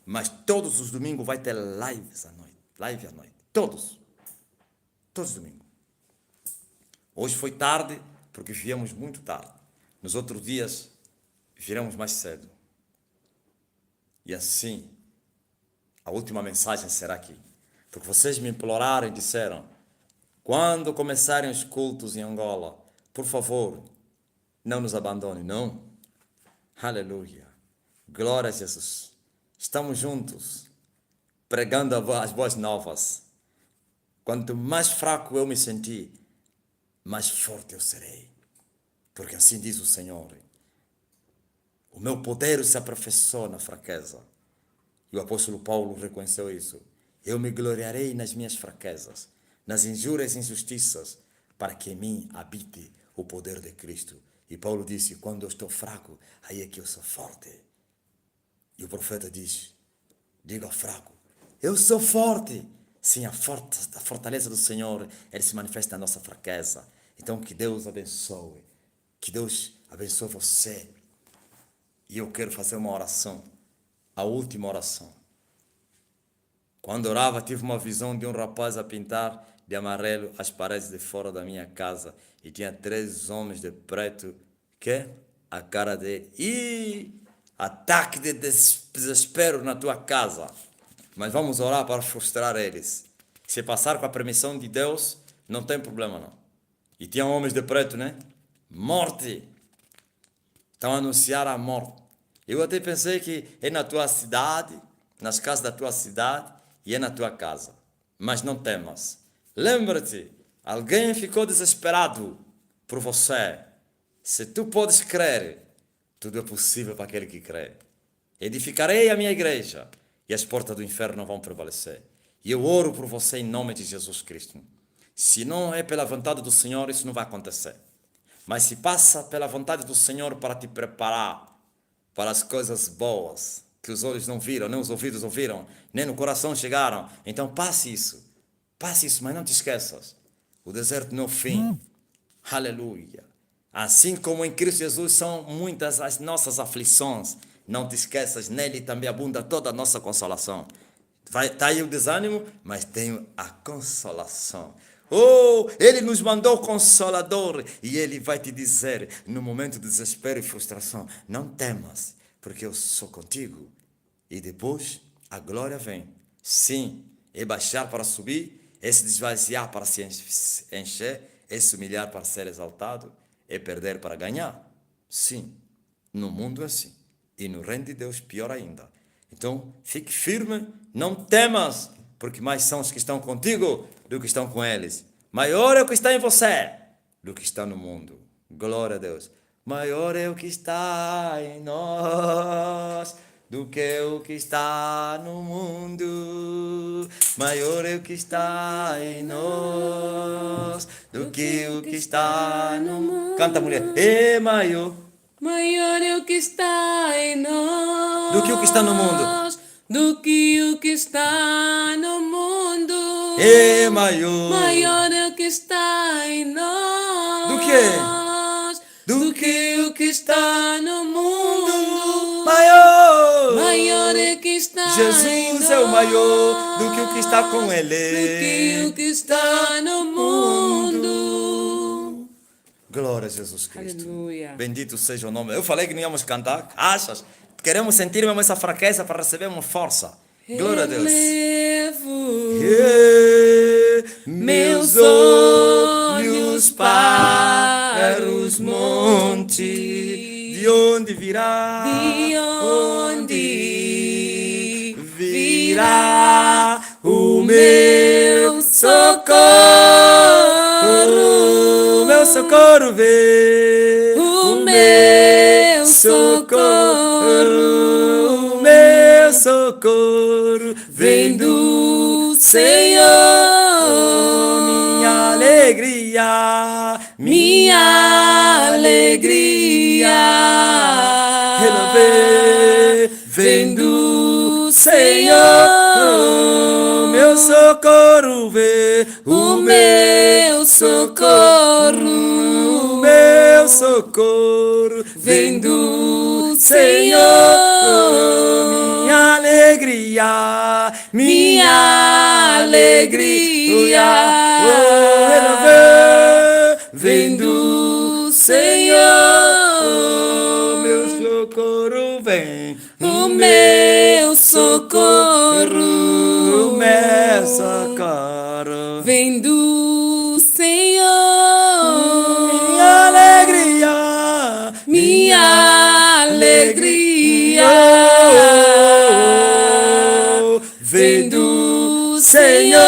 mas todos os domingos vai ter live à noite. Todos os domingos. Hoje foi tarde, porque viemos muito tarde. Nos outros dias, viremos mais cedo. E assim, a última mensagem será aqui. Porque vocês me imploraram e disseram: quando começarem os cultos em Angola, por favor, não nos abandone, não. Aleluia. Glória a Jesus. Estamos juntos, pregando as boas novas. Quanto mais fraco eu me sentir, mais forte eu serei. Porque assim diz o Senhor: o meu poder se aperfeiçoa na fraqueza. E o apóstolo Paulo reconheceu isso. Eu me gloriarei nas minhas fraquezas, nas injúrias e injustiças, para que em mim habite o poder de Cristo. E Paulo disse: quando eu estou fraco, aí é que eu sou forte. E o profeta diz: diga ao fraco: eu sou forte. Sim, a fortaleza do Senhor, ele se manifesta na nossa fraqueza. Então que Deus abençoe. Que Deus abençoe você. E eu quero fazer uma oração. A última oração. Quando orava, tive uma visão de um rapaz a pintar de amarelo as paredes de fora da minha casa. E tinha 3 homens de preto, que a cara dele. E ataque de desespero na tua casa. Mas vamos orar para frustrar eles. Se passar com a permissão de Deus, não tem problema não. E tinha homens de preto, né? Morte. Estão a anunciar a morte. Eu até pensei que é na tua cidade, nas casas da tua cidade e é na tua casa. Mas não temas. Lembra-te, alguém ficou desesperado por você. Se tu podes crer, tudo é possível para aquele que crê. Edificarei a minha igreja e as portas do inferno não vão prevalecer. E eu oro por você em nome de Jesus Cristo. Se não é pela vontade do Senhor, isso não vai acontecer. Mas se passa pela vontade do Senhor para te preparar para as coisas boas, que os olhos não viram, nem os ouvidos ouviram, nem no coração chegaram, então passe isso, mas não te esqueças, o deserto não é o fim. Aleluia. Assim como em Cristo Jesus são muitas as nossas aflições, não te esqueças, nele também abunda toda a nossa consolação. Está aí o desânimo, mas tem a consolação. Oh, ele nos mandou o Consolador e ele vai te dizer no momento de desespero e frustração: não temas, porque eu sou contigo. E depois a glória vem. Sim, é baixar para subir, é se desvaziar para se encher, é se humilhar para ser exaltado, é perder para ganhar. Sim, no mundo é assim. E no reino de Deus, pior ainda. Então, fique firme, não temas, porque mais são os que estão contigo do que estão com eles. Maior é o que está em você do que está no mundo. Glória a Deus. Maior é o que está em nós do que o que está no mundo. Maior é o que está em nós do que o que está no mundo. Canta, mulher. É maior. Maior é o que está em nós do que o que está no mundo. Do que o que está no mundo. É maior. Maior é o que está em nós. Do que? Do que o que está no mundo. Maior. Maior é o que está Jesus em nós. É o maior do que o que está com ele. Do que o que está no mundo. Glória a Jesus Cristo. Aleluia. Bendito seja o nome. Eu falei que não íamos cantar. Achas? Queremos sentir mesmo essa fraqueza para recebermos força. Glória a Deus. Elevo meus olhos para os montes. De onde virá? De onde virá o meu meu socorro, meu socorro vem, o meu socorro, meu socorro vem do Senhor, minha alegria, minha alegria, vem do Senhor, meu socorro vem, o meu socorro, meu socorro vem do Senhor, minha alegria, minha alegria, vem do Senhor, meu socorro vem, o meu socorro, meu socorro, vem do Senhor, minha alegria, minha alegria, vem do Senhor,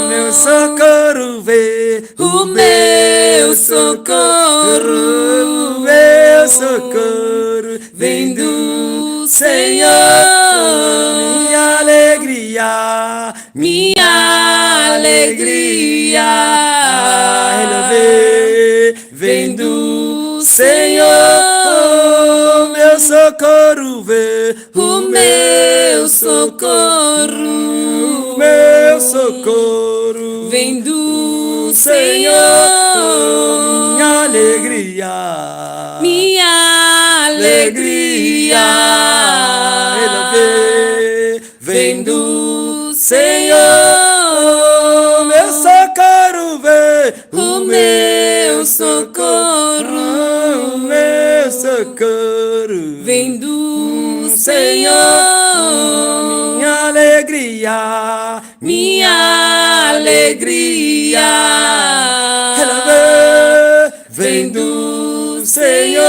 meu socorro, socorro vem, o meu socorro, meu socorro vem do Senhor, minha alegria, minha alegria, vem do Senhor, meu socorro vem, o meu socorro, meu socorro vem do Senhor, Senhor, minha alegria, minha alegria, vem do Senhor, meu Senhor, socorro vem, o meu socorro, meu socorro vem do Senhor, minha alegria, minha alegria, vem do Senhor.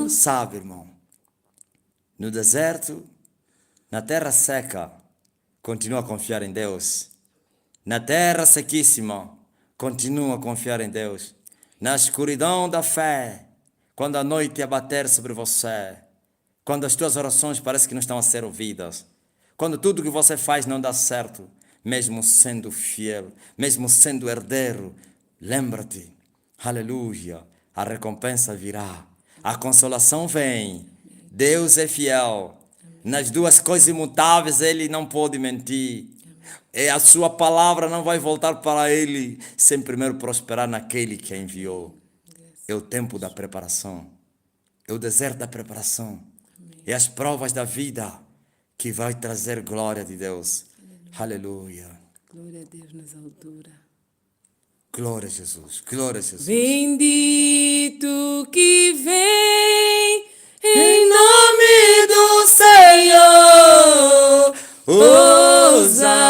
Sabe, irmão, no deserto, na terra seca, continua a confiar em Deus. Na terra sequíssima, continua a confiar em Deus. Na escuridão da fé, quando a noite abater sobre você, quando as tuas orações parecem que não estão a ser ouvidas, quando tudo que você faz não dá certo, mesmo sendo fiel, mesmo sendo herdeiro, lembra-te, aleluia, a recompensa virá, a consolação vem, Deus é fiel, nas duas coisas imutáveis Ele não pode mentir, e a sua palavra não vai voltar para Ele sem primeiro prosperar naquele que a enviou. É o tempo da preparação, é o deserto da preparação, é as provas da vida que vai trazer glória de Deus. Aleluia. Glória a Deus nas alturas. Glória a Jesus. Glória a Jesus. Bendito que vem em nome do Senhor. Hosana.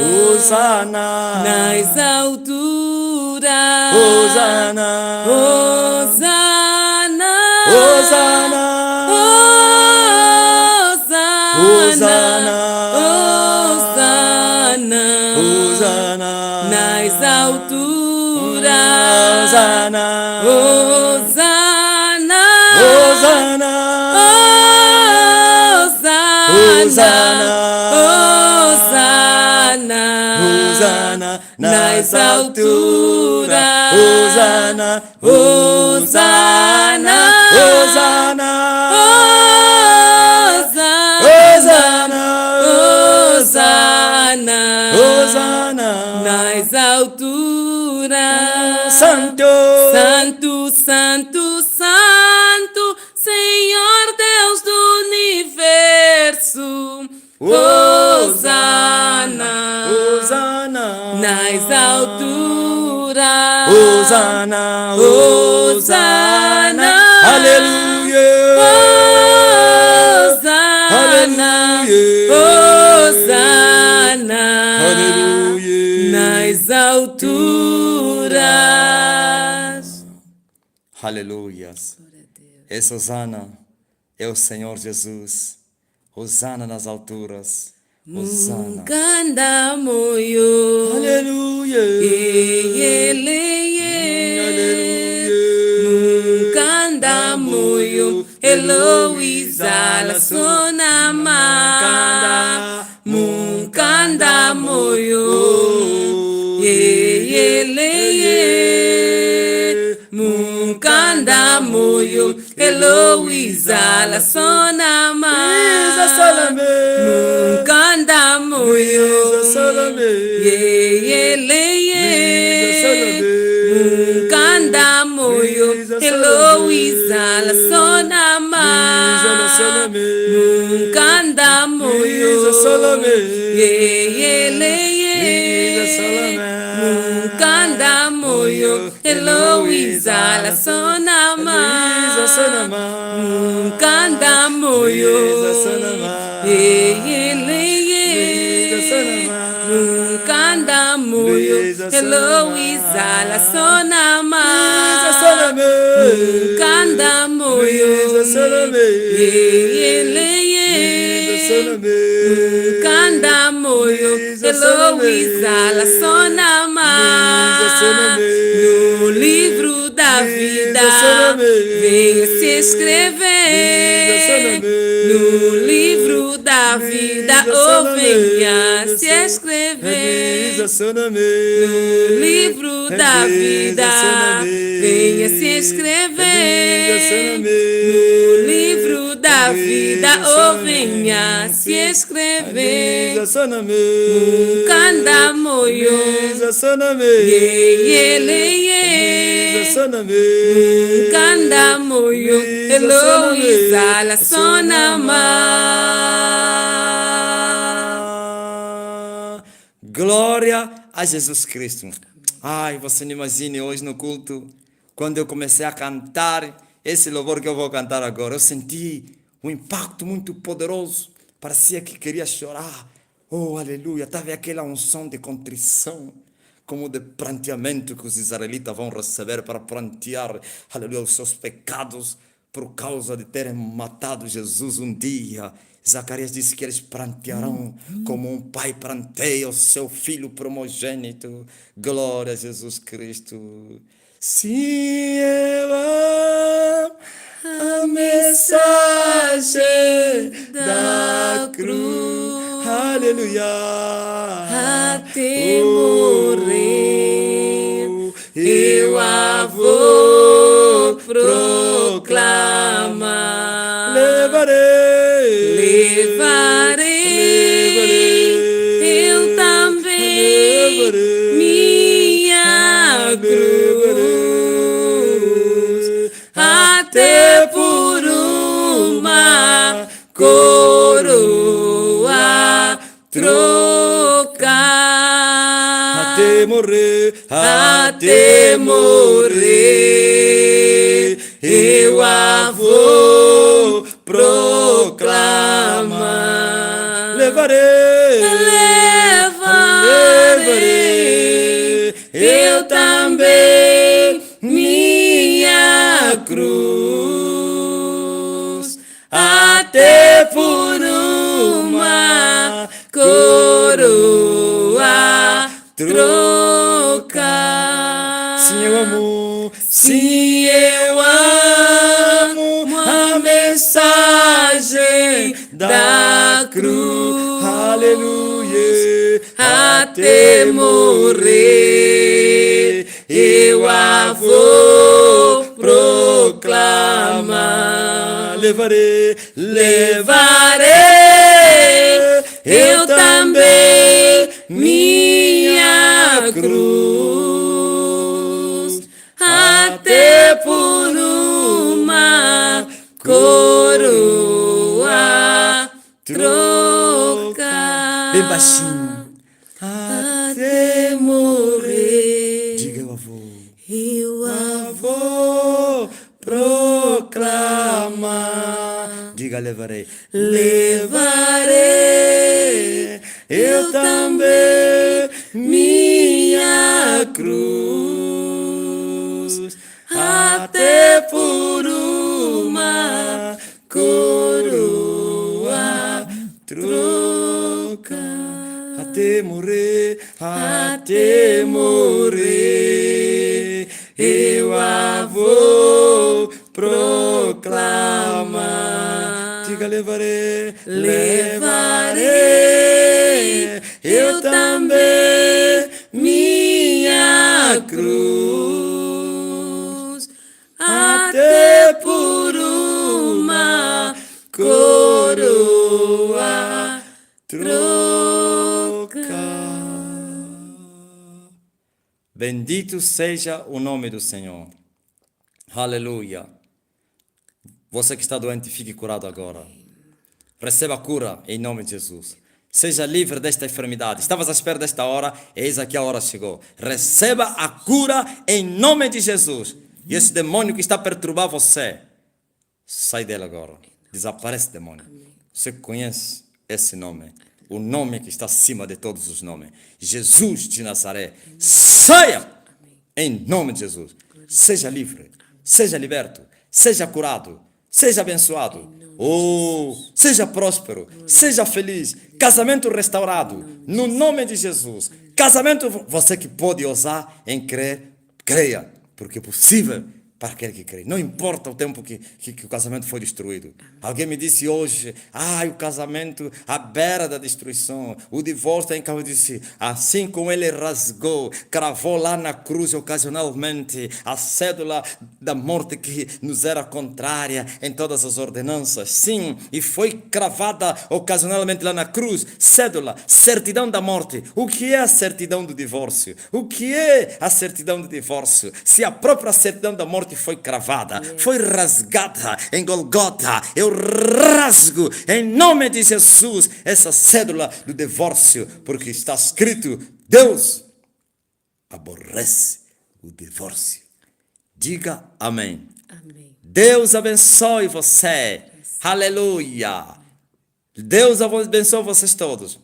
Hosana. Nas alturas. Hosana. Hosana. Hosana. Hosana. Hosana. Hosana. Nas alturas. Hosana. Hosana. Hosana. Hosana. Hosana. Hosana. Nas alturas. Hosana. Hosana. Hosana. Hosana. Hosana. Hosana. Nas alturas. Santo. Santo, santo, santo, Senhor Deus do universo. Hosana. Hosana. Nas alturas. Hosana. Hosana. Aleluia. Hosana. Hosana. Aleluia. Nas alturas. Aleluias. Essa Hosana é o Senhor Jesus. Hosana nas alturas. Hosana. Kanda moyo. Aleluia. Kanda moyo. Eloisa la sonama. Kanda moyo. Kanda moyo. Eloisa la sonama. Kanda moyo. Kanda moyo. Eloisa la sonama. Kanda moyo. Kanda moyo. Eloisa la sonama. Kanda moyo. Kanda moyo. Eloisa la sonama. Kanda moyo. Kanda moyo. Eloisa la sonama. No livro da vida venha se escrever. No livro da vida, oh, venha se escrever. No livro da vida venha se escrever. No livro da vida, oh, venha se escrever. Kanda moyo. Kanda moyo. Eloisa la sonama. Glória a Jesus Cristo. Ai, você não imagine hoje no culto, quando eu comecei a cantar esse louvor que eu vou cantar agora, eu senti um impacto muito poderoso. Parecia que queria chorar. Oh, aleluia. Estava aquela unção de contrição, como de pranteamento que os israelitas vão receber para prantear, aleluia, os seus pecados por causa de terem matado Jesus um dia. Zacarias disse que eles prantearão como um pai pranteia o seu filho primogênito. Glória a Jesus Cristo. Se eu amo a mensagem da cruz, aleluia, Até morrer, eu a vou proclamar. Levarei, eu também, minha cruz, até por uma coroa trocar. Até morrer, eu a vou proclamar. Levarei, eu também, minha cruz, até por uma coroa trocar. Sim, eu amo a mensagem da cruz, aleluia, até morrer, eu a vou proclamar. Levarei, eu também, minha cruz, até por uma coroa trocar. Bem baixinho. Até morrer, Diga eu avô. eu a Vou proclamar. Diga levarei. levarei, Eu também minha cruz, até por uma coroa até morrer, eu a vou proclamar. Diga, levarei, levarei, eu também minha cruz, até por uma coroa trocar. Bendito seja o nome do Senhor. Aleluia. Você que está doente, fique curado agora. Receba a cura em nome de Jesus. Seja livre desta enfermidade. Estavas à espera desta hora, eis aqui a hora chegou. Receba a cura em nome de Jesus. E esse demônio que está a perturbar você, sai dele agora. Desaparece, demônio. Você conhece esse nome. O nome que está acima de todos os nomes. Jesus de Nazaré. Saia em nome de Jesus. Seja livre. Seja liberto. Seja curado. Seja abençoado. Oh, seja próspero. Seja feliz. Casamento restaurado. No nome de Jesus. Casamento, você que pode ousar em crer, creia. Porque é possível para aquele que crê. Não importa o tempo que o casamento foi destruído. Alguém me disse hoje, o casamento à beira da destruição. O divórcio em que eu disse, assim como ele rasgou, cravou lá na cruz ocasionalmente a cédula da morte que nos era contrária em todas as ordenanças. Sim, e foi cravada ocasionalmente lá na cruz, cédula, certidão da morte. O que é a certidão do divórcio? O que é a certidão do divórcio? Se a própria certidão da morte foi cravada, foi rasgada em Golgota, eu rasgo em nome de Jesus essa cédula do divórcio, porque está escrito, Deus aborrece o divórcio. Diga amém. Amém. Deus abençoe você. Aleluia. Deus abençoe vocês todos.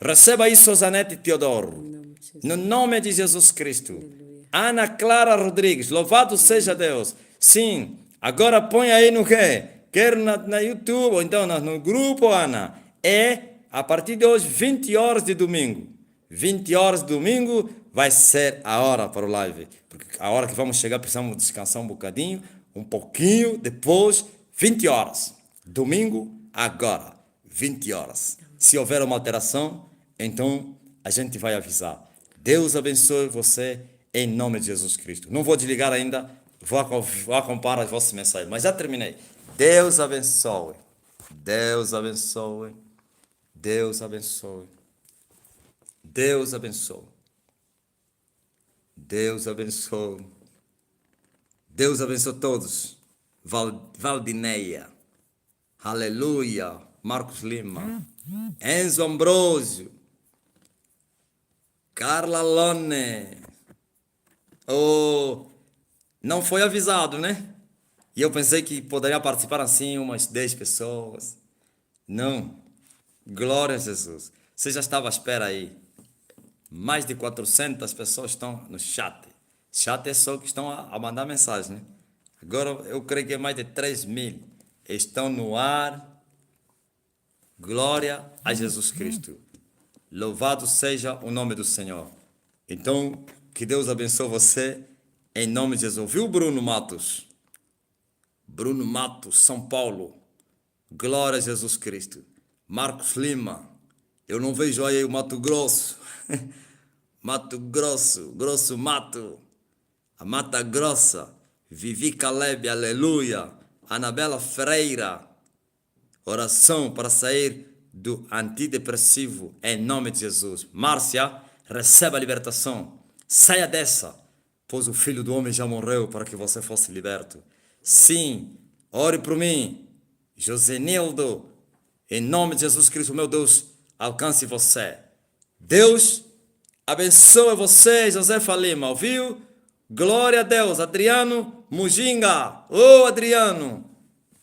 Receba isso, Zanete Teodoro. No nome de Jesus Cristo. Ana Clara Rodrigues, louvado seja Deus. Sim, agora põe aí no quê? Quer na YouTube ou então no grupo, Ana. É a partir de hoje, 20 horas de domingo. 20 horas de domingo vai ser a hora para o live. Porque a hora que vamos chegar, precisamos descansar um bocadinho. Um pouquinho depois, 20 horas. Domingo, agora, 20 horas. Se houver uma alteração, então a gente vai avisar. Deus abençoe você. Em nome de Jesus Cristo. Não vou desligar ainda, vou acompanhar as vossas mensagens, mas já terminei. Deus abençoe. Deus abençoe. Deus abençoe. Deus abençoe. Deus abençoe. Deus abençoe todos. Valdineia. Aleluia. Marcos Lima. Enzo Ambrosio. Carla Lone. Oh, não foi avisado, né? E eu pensei que poderia participar assim umas 10 pessoas. Não. Glória a Jesus. Você já estava à espera aí. Mais de 400 pessoas estão no chat. Chat é só que estão a mandar mensagem, né? Agora eu creio que é mais de 3.000 estão no ar. Glória a Jesus Cristo. Louvado seja o nome do Senhor. Então, que Deus abençoe você, em nome de Jesus. Viu, Bruno Matos? Bruno Matos, São Paulo. Glória a Jesus Cristo. Marcos Lima. Eu não vejo aí o Mato Grosso. Mato Grosso, Grosso Mato. A Mata Grossa. Vivi Caleb, aleluia. Anabela Freira. Oração para sair do antidepressivo, em nome de Jesus. Márcia, receba a libertação. Saia dessa, pois o Filho do Homem já morreu para que você fosse liberto. Sim, ore por mim. Josenildo, em nome de Jesus Cristo, meu Deus, alcance você. Deus abençoe você, Josefa Lima, ouviu? Glória a Deus. Adriano Mujinga. Ô, Adriano,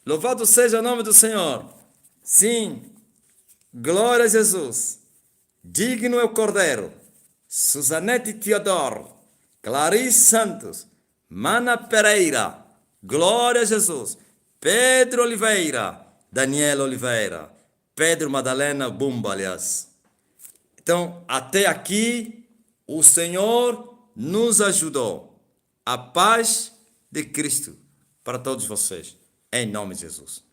louvado seja o nome do Senhor. Sim, glória a Jesus. Digno é o Cordeiro. Suzanete Teodoro, Clarice Santos, Mana Pereira, glória a Jesus, Pedro Oliveira, Daniela Oliveira, Pedro Madalena Bumba, aliás. Então, até aqui, O Senhor nos ajudou. A paz de Cristo para todos vocês. Em nome de Jesus.